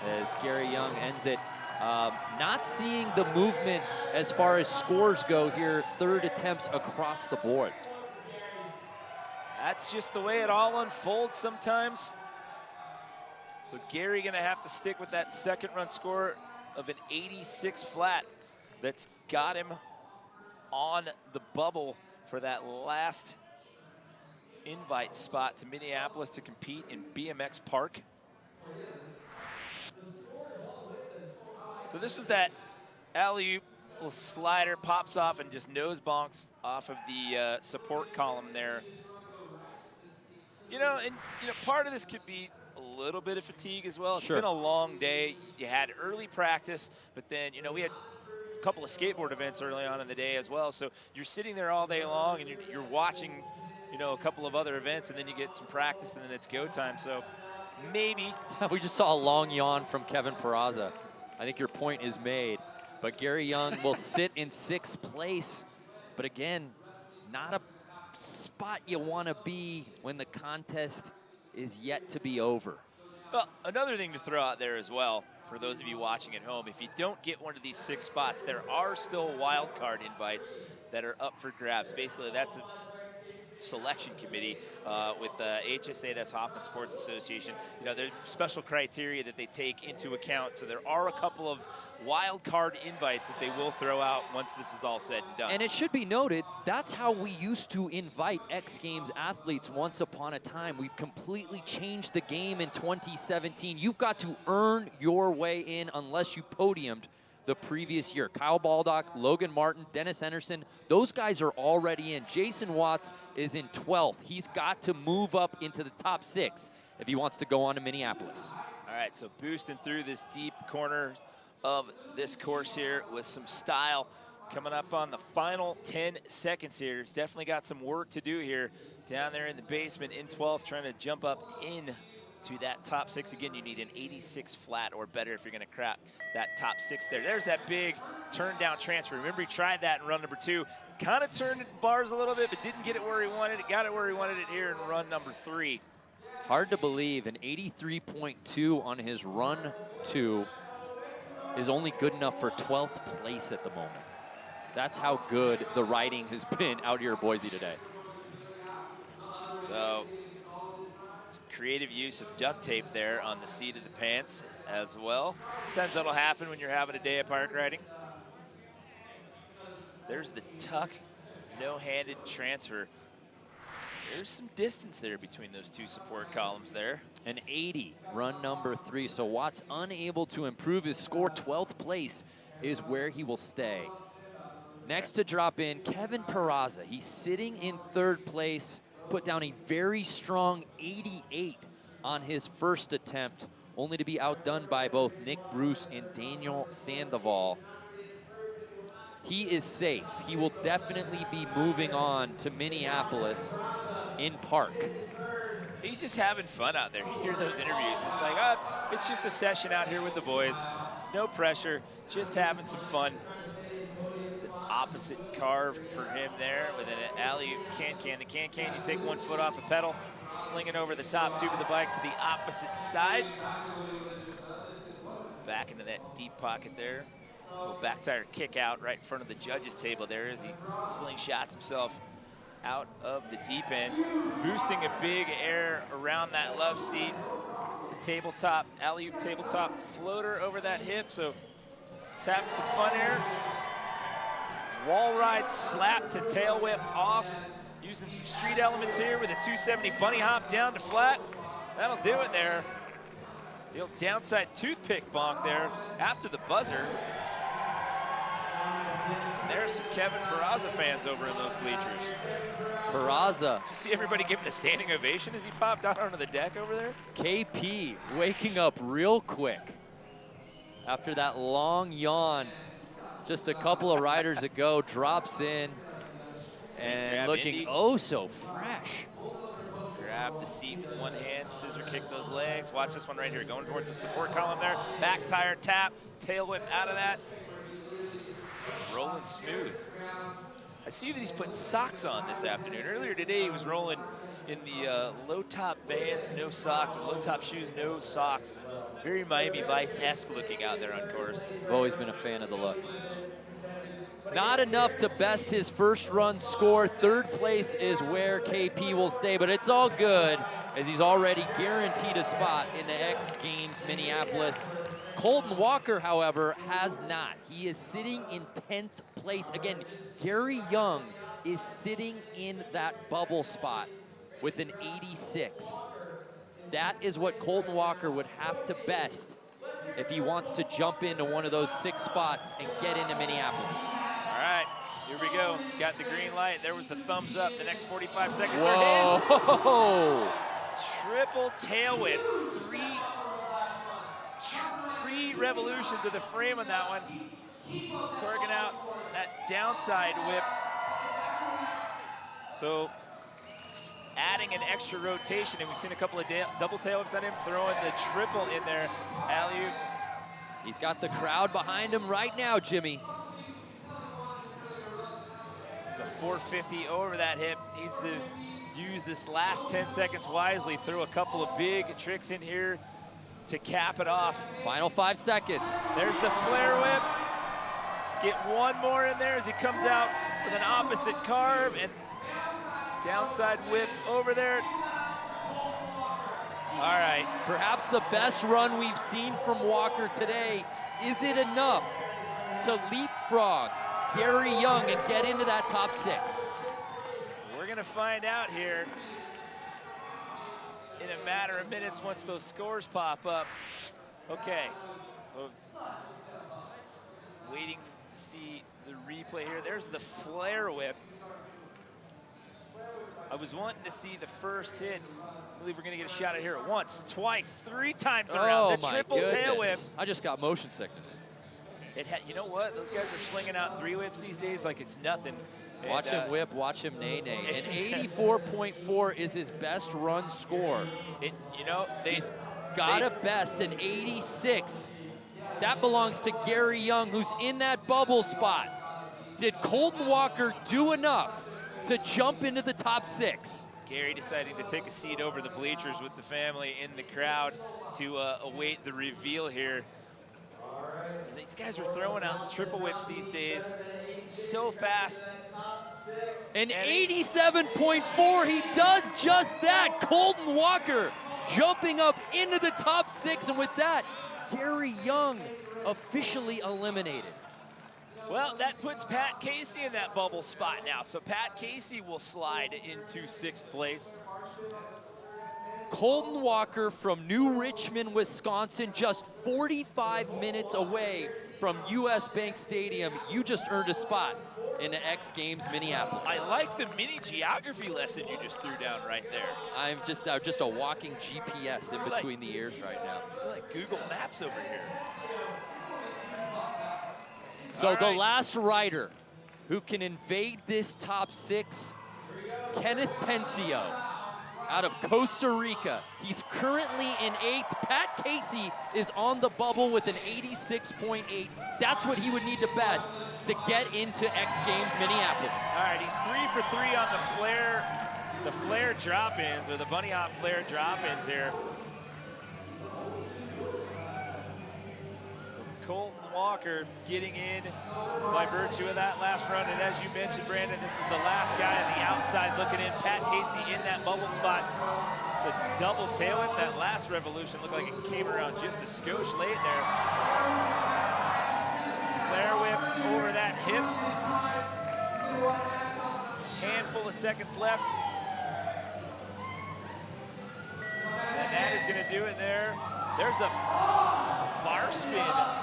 as Gary Young ends it, not seeing the movement as far as scores go here, third attempts across the board. That's just the way it all unfolds sometimes. So Gary gonna have to stick with that second run score of an 86 flat that's got him on the bubble for that last invite spot to Minneapolis to compete in BMX Park. So this is that alley-oop, little slider, pops off and just nose bonks off of the support column there. You know, and part of this could be a little bit of fatigue as well. It's Sure. been a long day. You had early practice, but then, we had a couple of skateboard events early on in the day as well. So you're sitting there all day long and you're watching, a couple of other events, and then you get some practice and then it's go time. So maybe. We just saw a long yawn from Kevin Peraza. I think your point is made. But Gary Young will sit in 6th place. But again, not a spot you want to be when the contest is yet to be over. Well, another thing to throw out there as well, for those of you watching at home, if you don't get one of these 6 spots, there are still wild card invites that are up for grabs. Basically, that's a selection committee with HSA, that's Hoffman Sports Association. There's special criteria that they take into account. So there are a couple of wild card invites that they will throw out once this is all said and done. And it should be noted, that's how we used to invite X Games athletes once upon a time. We've completely changed the game in 2017. You've got to earn your way in unless you podiumed the previous year. Kyle Baldock, Logan Martin, Dennis Henderson, those guys are already in. Jason Watts is in 12th. He's got to move up into the top 6 if he wants to go on to Minneapolis. All right, so boosting through this deep corner of this course here with some style. Coming up on the final 10 seconds here. He's definitely got some work to do here down there in the basement in 12th, trying to jump up in to that top 6. Again, you need an 86 flat or better if you're gonna crack that top 6 there. There's that big turn down transfer. Remember, he tried that in run number 2. Kind of turned the bars a little bit, but didn't get it where he wanted it. Got it where he wanted it here in run number 3. Hard to believe an 83.2 on his run 2 is only good enough for 12th place at the moment. That's how good the riding has been out here at Boise today. So, some creative use of duct tape there on the seat of the pants as well. Sometimes that'll happen when you're having a day of park riding. There's the tuck, no-handed transfer. There's some distance there between those 2 support columns there. An 80, run number 3. So Watts unable to improve his score. 12th place is where he will stay. Next to drop in, Kevin Peraza. He's sitting in 3rd place. Put down a very strong 88 on his first attempt, only to be outdone by both Nick Bruce and Daniel Sandoval. He is safe. He will definitely be moving on to Minneapolis in park. He's just having fun out there. You hear those interviews. It's like, it's just a session out here with the boys. No pressure, just having some fun. It's an opposite carve for him there with an alley can-can. The can-can, you take 1 foot off a pedal, sling it over the top tube of the bike to the opposite side. Back into that deep pocket there. A little back tire kick out right in front of the judges' table there as he slingshots himself out of the deep end, boosting a big air around that love seat. The tabletop, alley-oop tabletop floater over that hip, so he's having some fun here. Wall ride slap to tail whip off, using some street elements here with a 270 bunny hop down to flat. That'll do it there. The old downside toothpick bonk there after the buzzer. There's some Kevin Peraza fans over in those bleachers. Peraza. Did you see everybody give him a standing ovation as he popped out onto the deck over there? KP waking up real quick after that long yawn just a couple of riders ago, drops in and looking Indy. oh so fresh. Grab the seat with one hand, scissor kick those legs. Watch this one right here, going towards the support column there. Back tire tap, tail whip out of that. Rolling smooth. I see that he's put socks on this afternoon. Earlier today, he was rolling in the low-top Vans, no socks, or low-top shoes, no socks. Very Miami Vice-esque looking out there on course. I've always been a fan of the look. Not enough to best his first run score. Third place is where KP will stay, but it's all good as he's already guaranteed a spot in the X Games Minneapolis. Colton Walker, however, has not. He is sitting in 10th place. Again, Gary Young is sitting in that bubble spot with an 86. That is what Colton Walker would have to best if he wants to jump into one of those 6 spots and get into Minneapolis. All right, here we go. He's got the green light. There was the thumbs up. The next 45 seconds Whoa. are his. Triple tail whip. Three revolutions of the frame on that one. Corking out that downside whip. So adding an extra rotation, and we've seen a couple of double tail whips on him, throwing the triple in there. Alley-oop. He's got the crowd behind him right now, Jimmy. The 450 over that hip. Needs to use this last 10 seconds wisely. Throw a couple of big tricks in here to cap it off. Final 5 seconds. There's the flare whip. Get one more in there as he comes out with an opposite carve, and downside whip over there. All right. Perhaps the best run we've seen from Walker today. Is it enough to leapfrog Gary Young and get into that top 6? We're gonna find out here in a matter of minutes once those scores pop up. Okay, so waiting to see the replay here. There's the flare whip. I was wanting to see the first hit. I believe we're gonna get a shot at here once, twice, 3 times around. The triple tail whip. I just got motion sickness. You know what? Those guys are slinging out 3 whips these days like it's nothing. Watch him whip, watch him nay-nay. An 84.4 is his best run score. He's got a best an 86. That belongs to Gary Young, who's in that bubble spot. Did Colton Walker do enough to jump into the top 6? Gary deciding to take a seat over the bleachers with the family in the crowd to await the reveal here. And these guys are throwing out triple whips these days so fast. An 87.4, he does just that. Colton Walker jumping up into the top 6, and with that, Gary Young officially eliminated. Well, that puts Pat Casey in that bubble spot now. So Pat Casey will slide into 6th place. Colton Walker from New Richmond, Wisconsin, just 45 minutes away from US Bank Stadium. You just earned a spot in the X Games Minneapolis. I like the mini geography lesson you just threw down right there. I'm just a walking GPS in between the ears right now. You're like Google Maps over here. So the last rider who can invade this top 6, Kenneth Tencio out of Costa Rica. He's currently in 8th. Pat Casey is on the bubble with an 86.8. That's what he would need to best to get into X Games Minneapolis. All right, he's 3 for 3 on the flare drop-ins, or the bunny hop flare drop-ins here. Colton Walker getting in by virtue of that last run. And as you mentioned, Brandon, this is the last guy on the outside looking in. Pat Casey in that bubble spot. The double tail whip, that last revolution looked like it came around just a skosh late there. Flare whip over that hip. Handful of seconds left. And that is going to do it there. There's a bar spin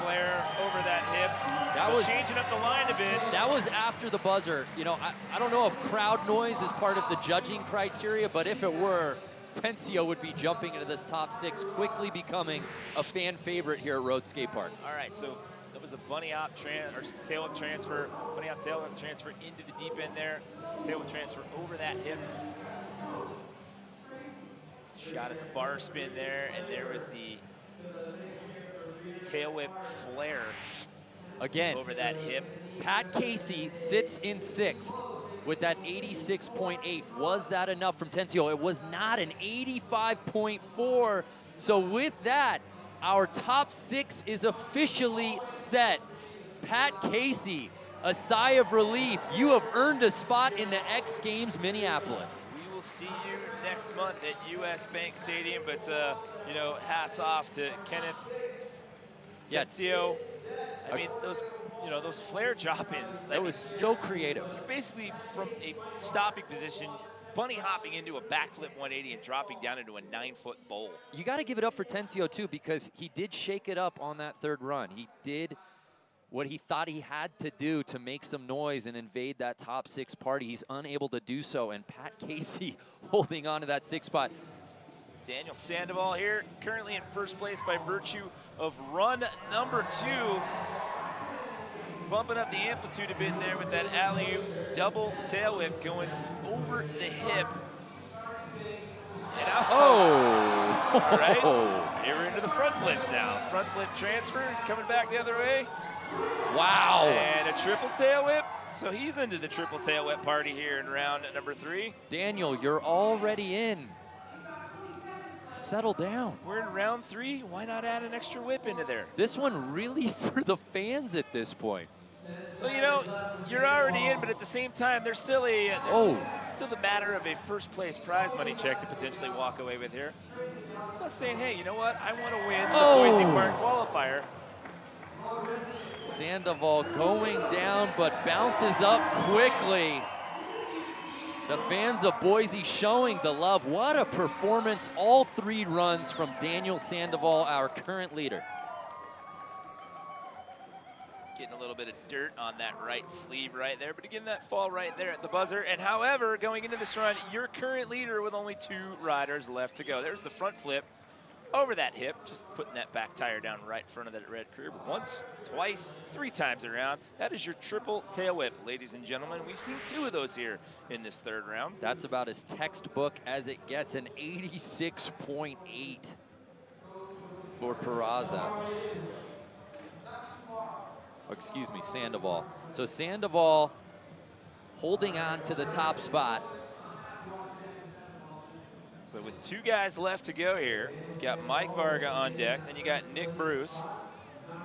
flare over that hip. That was changing up the line a bit. That was after the buzzer. You know, I don't know if crowd noise is part of the judging criteria, but if it were, Tencio would be jumping into this top 6, quickly becoming a fan favorite here at Rhodes Skate Park. All right, so that was a bunny hop tail whip transfer, bunny hop tail whip transfer into the deep end there. Tail whip transfer over that hip. Shot at the bar spin there, and there was the tail whip flare Again, over that hip. Pat Casey sits in 6th with that 86.8. Was that enough from Tencio? It was not, an 85.4. So with that, our top 6 is officially set. Pat Casey, a sigh of relief. You have earned a spot in the X Games Minneapolis. We will see you next month at US Bank Stadium, but you know, hats off to Kenneth, Tencio. I mean, those flare drop-ins. That was so creative. Basically, from a stopping position, bunny hopping into a backflip 180 and dropping down into a 9-foot bowl. You got to give it up for Tencio, too, because he did shake it up on that 3rd run. He did what he thought he had to do to make some noise and invade that top 6 party. He's unable to do so, and Pat Casey holding on to that 6th spot. Daniel Sandoval here, currently in 1st place by virtue of run number 2. Bumping up the amplitude a bit there with that alley-oop double tail whip going over the hip. And out. Oh! All right, here we're into the front flips now. Front flip transfer, coming back the other way. Wow! And a triple tail whip. So he's into the triple tail whip party here in round number 3. Daniel, you're already in. Settle down. We're in round 3. Why not add an extra whip into there? This one really for the fans at this point. Well, you know, you're already in, but at the same time, there's still still the matter of a 1st place prize money check to potentially walk away with here. Plus saying, hey, you know what? I want to win the Boise Park qualifier. Sandoval going down, but bounces up quickly. The fans of Boise showing the love. What a performance. All 3 runs from Daniel Sandoval, our current leader. Getting a little bit of dirt on that right sleeve right there, but again, that fall right there at the buzzer. And however, going into this run, your current leader with only 2 riders left to go. There's the front flip over that hip, just putting that back tire down right in front of that red curb. Once, twice, 3 times around. That is your triple tail whip, ladies and gentlemen. We've seen 2 of those here in this 3rd round. That's about as textbook as it gets, an 86.8 for Peraza. Oh, excuse me, Sandoval. So Sandoval holding on to the top spot. So with 2 guys left to go here, you've got Mike Varga on deck, then you got Nick Bruce.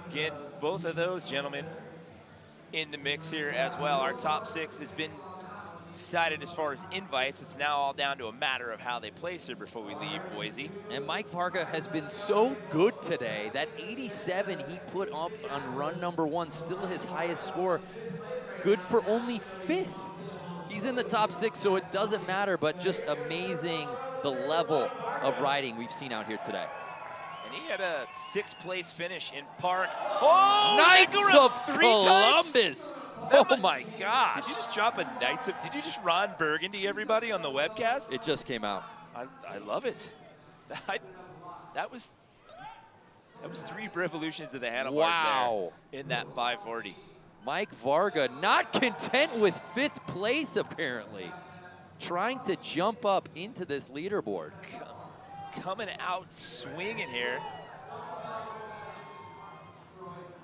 Again, both of those gentlemen in the mix here as well. Our top 6 has been decided as far as invites. It's now all down to a matter of how they place here before we leave Boise. And Mike Varga has been so good today. That 87 he put up on run number 1, still his highest score. Good for only 5th. He's in the top 6, so it doesn't matter, but just amazing the level of riding we've seen out here today. And he had a 6th place finish in Park. Oh, Knights of Columbus! Oh my gosh. Did you just drop a Knights of, did you just Ron Burgundy everybody on the webcast? It just came out. I love it. That was 3 revolutions of the handlebars there in that 540. Mike Varga not content with 5th place apparently. Trying to jump up into this leaderboard. Coming out swinging here.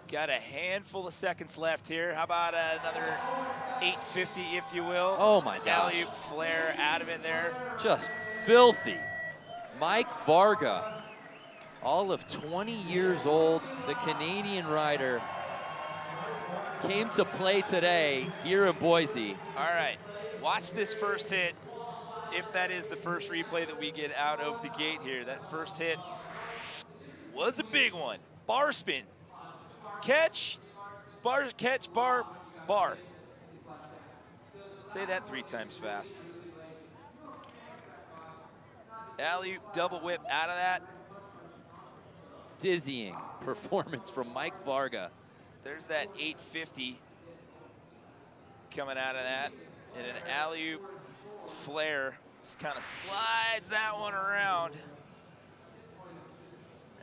Got a handful of seconds left here. How about another 850, if you will? Oh my gosh. Alley-oop flare out of it there. Just filthy. Mike Varga, all of 20 years old, the Canadian rider, came to play today here in Boise. All right, watch this first hit. If that is the first replay that we get out of the gate here, that first hit was a big one. Bar spin. Catch, bar, catch, bar, bar. Say that 3 times fast. Alley-oop double whip out of that. dizzying performance from Mike Varga. There's that 850 coming out of that. And an alley-oop flare. Just kind of slides that one around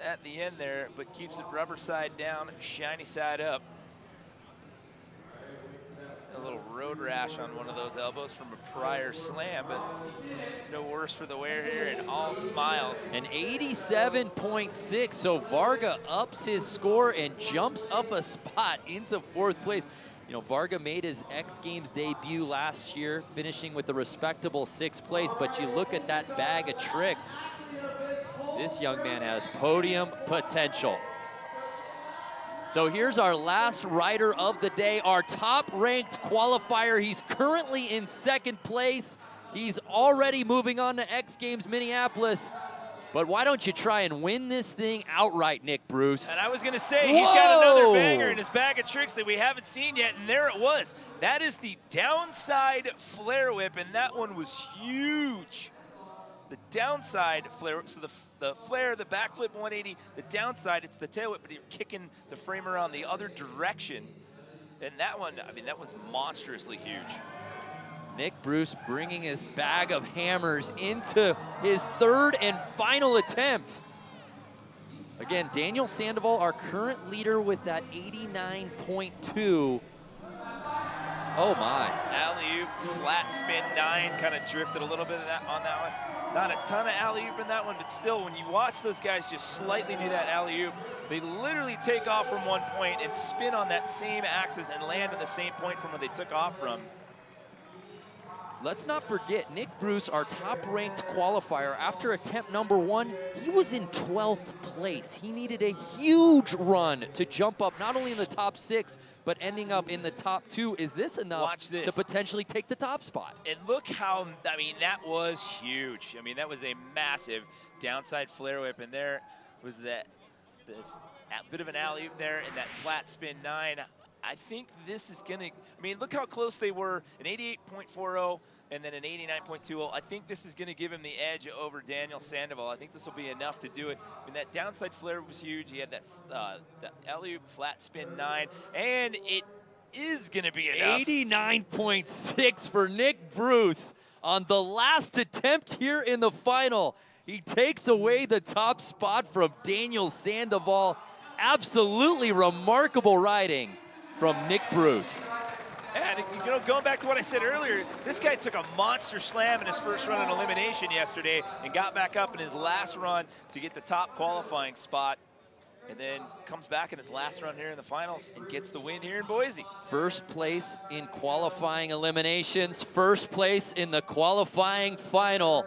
at the end there, but keeps it rubber side down, shiny side up. A little road rash on one of those elbows from a prior slam, but no worse for the wear here, and all smiles. An 87.6, so Varga ups his score and jumps up a spot into 4th place. You know, Varga made his X Games debut last year, finishing with a respectable 6th place, but you look at that bag of tricks, this young man has podium potential. So here's our last rider of the day, our top-ranked qualifier. He's currently in 2nd place. He's already moving on to X Games Minneapolis. But why don't you try and win this thing outright, Nick Bruce? And I was gonna say, he's got another banger in his bag of tricks that we haven't seen yet, and there it was. That is the downside flare whip, and that one was huge. The downside flare, so the flare, the backflip 180, the downside, it's the tail whip, but you're kicking the frame around the other direction. And that one, I mean, that was monstrously huge. Nick Bruce bringing his bag of hammers into his 3rd and final attempt. Again, Daniel Sandoval, our current leader with that 89.2. Oh my. Alley-oop, flat spin 9, kind of drifted a little bit of that on that one. Not a ton of alley-oop in that one, but still, when you watch those guys just slightly do that alley-oop, they literally take off from one point and spin on that same axis and land in the same point from where they took off from. Let's not forget, Nick Bruce, our top-ranked qualifier, after attempt number 1, he was in 12th place. He needed a huge run to jump up, not only in the top 6, but ending up in the top 2. Is this enough to potentially take the top spot? And look how, I mean, that was huge. I mean, that was a massive downside flare whip, and there was that bit of an alley-oop there and that flat spin 9. I think this is gonna, I mean, look how close they were, an 88.40 and then an 89.20. I think this is gonna give him the edge over Daniel Sandoval. I think this will be enough to do it. I mean, that downside flare was huge. He had that the alley-oop flat spin 9, and it is gonna be enough. 89.6 for Nick Bruce on the last attempt here in the final. He takes away the top spot from Daniel Sandoval. Absolutely remarkable riding from Nick Bruce. And you know, going back to what I said earlier, this guy took a monster slam in his first run in elimination yesterday and got back up in his last run to get the top qualifying spot, and then comes back in his last run here in the finals and gets the win here in Boise. 1st place in qualifying eliminations, 1st place in the qualifying final.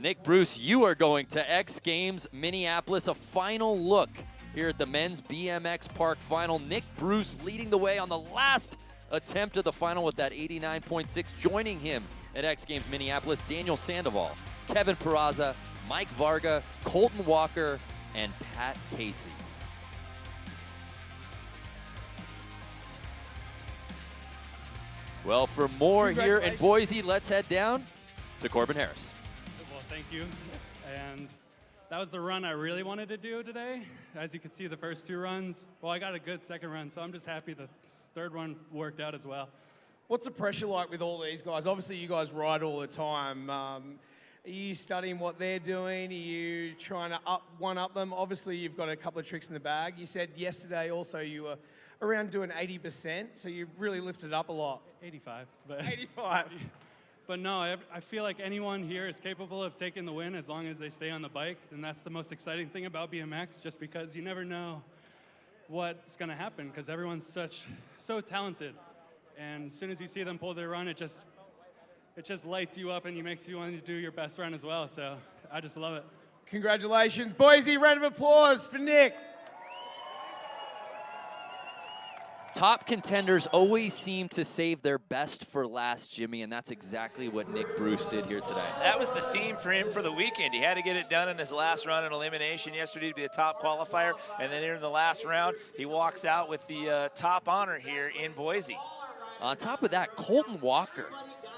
Nick Bruce, you are going to X Games Minneapolis, a final look here at the men's BMX Park final. Nick Bruce leading the way on the last attempt of the final with that 89.6. Joining him at X Games Minneapolis, Daniel Sandoval, Kevin Peraza, Mike Varga, Colton Walker, and Pat Casey. Well, for more here in Boise, let's head down to Corbin Harris. Well, thank you. And that was the run I really wanted to do today. As you can see, the first 2 runs, well, I got a good 2nd run, so I'm just happy the 3rd one worked out as well. What's the pressure like with all these guys? Obviously, you guys ride all the time. Are you studying what they're doing? Are you trying to one-up them? Obviously, you've got a couple of tricks in the bag. You said yesterday also you were around doing 80%, so you really lifted up a lot. 85. But 85. But no, I feel like anyone here is capable of taking the win as long as they stay on the bike, and that's the most exciting thing about BMX, just because you never know what's going to happen, because everyone's so talented, and as soon as you see them pull their run, it just lights you up and it makes you want to do your best run as well. So I just love it. Congratulations, Boise. Round of applause for Nick. Top contenders always seem to save their best for last, Jimmy, and that's exactly what Nick Bruce did here today. That was the theme for him for the weekend. He had to get it done in his last run in elimination yesterday to be a top qualifier, and then here in the last round, he walks out with the top honor here in Boise. On top of that, Colton Walker,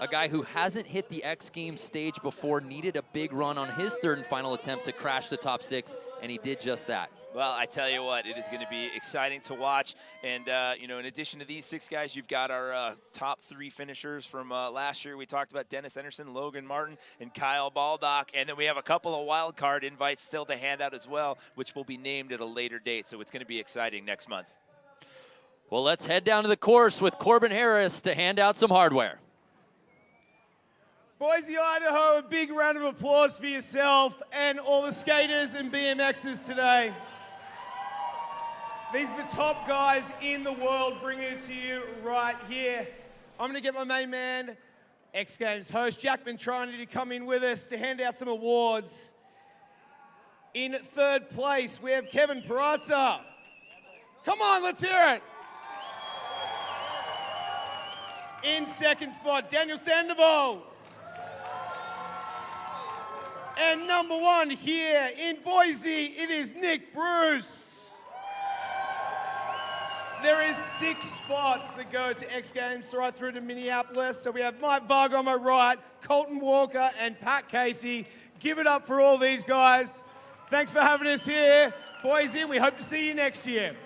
a guy who hasn't hit the X Games stage before, needed a big run on his 3rd and final attempt to crash the top 6, and he did just that. Well, I tell you what, it is going to be exciting to watch. And, you know, in addition to these 6 guys, you've got our top 3 finishers from last year. We talked about Dennis Anderson, Logan Martin, and Kyle Baldock. And then we have a couple of wild card invites still to hand out as well, which will be named at a later date. So it's going to be exciting next month. Well, let's head down to the course with Corbin Harris to hand out some hardware. Boise, Idaho, a big round of applause for yourself and all the skaters and BMXers today. These are the top guys in the world bringing it to you right here. I'm going to get my main man, X Games host Jack Ventrani, to come in with us to hand out some awards. In 3rd place, we have Kevin Perazza. Come on, let's hear it. In 2nd spot, Daniel Sandoval. And number 1 here in Boise, it is Nick Bruce. There is 6 spots that go to X Games right through to Minneapolis. So we have Mike Varga on my right, Colton Walker, and Pat Casey. Give it up for all these guys. Thanks for having us here, Boise. We hope to see you next year.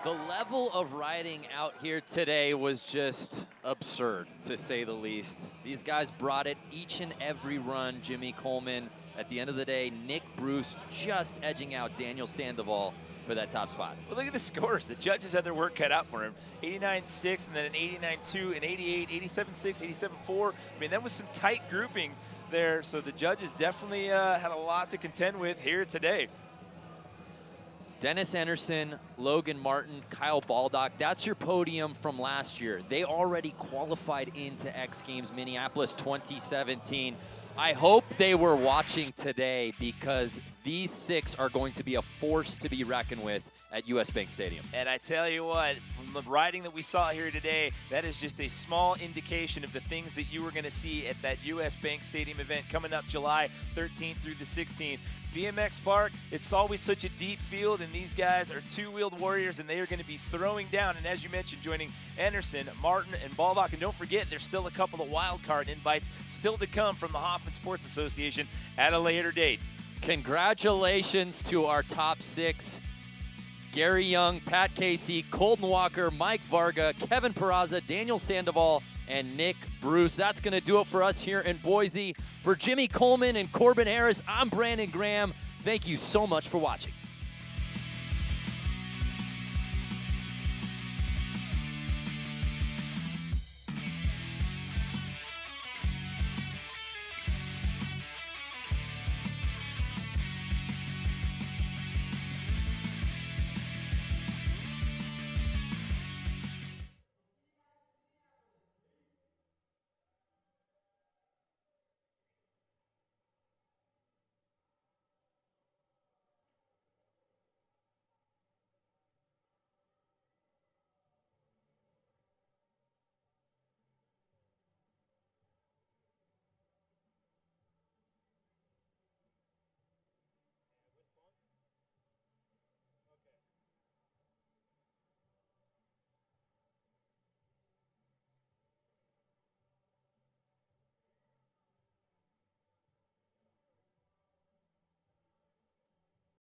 The level of riding out here today was just absurd, to say the least. These guys brought it each and every run. Jimmy Coleman, at the end of the day, Nick Bruce just edging out Daniel Sandoval for that top spot. Well, look at the scores. The judges had their work cut out for him. 89.6, and then an 89.2, an 88, 87.6, 87.4. I mean, that was some tight grouping there, so the judges definitely had a lot to contend with here today. Dennis Anderson, Logan Martin, Kyle Baldock, that's your podium from last year. They already qualified into X Games Minneapolis 2017. I hope they were watching today, because these 6 are going to be a force to be reckoned with at US Bank Stadium. And I tell you what, from the riding that we saw here today, that is just a small indication of the things that you were going to see at that US Bank Stadium event coming up July 13th through the 16th. BMX Park, it's always such a deep field, and these guys are 2-wheeled warriors, and they are going to be throwing down. And as you mentioned, joining Anderson, Martin, and Baldock. And don't forget, there's still a couple of wild card invites still to come from the Hoffman Sports Association at a later date. Congratulations to our top 6. Gary Young, Pat Casey, Colton Walker, Mike Varga, Kevin Perazza, Daniel Sandoval, and Nick Bruce. That's going to do it for us here in Boise. For Jimmy Coleman and Corbin Harris, I'm Brandon Graham. Thank you so much for watching.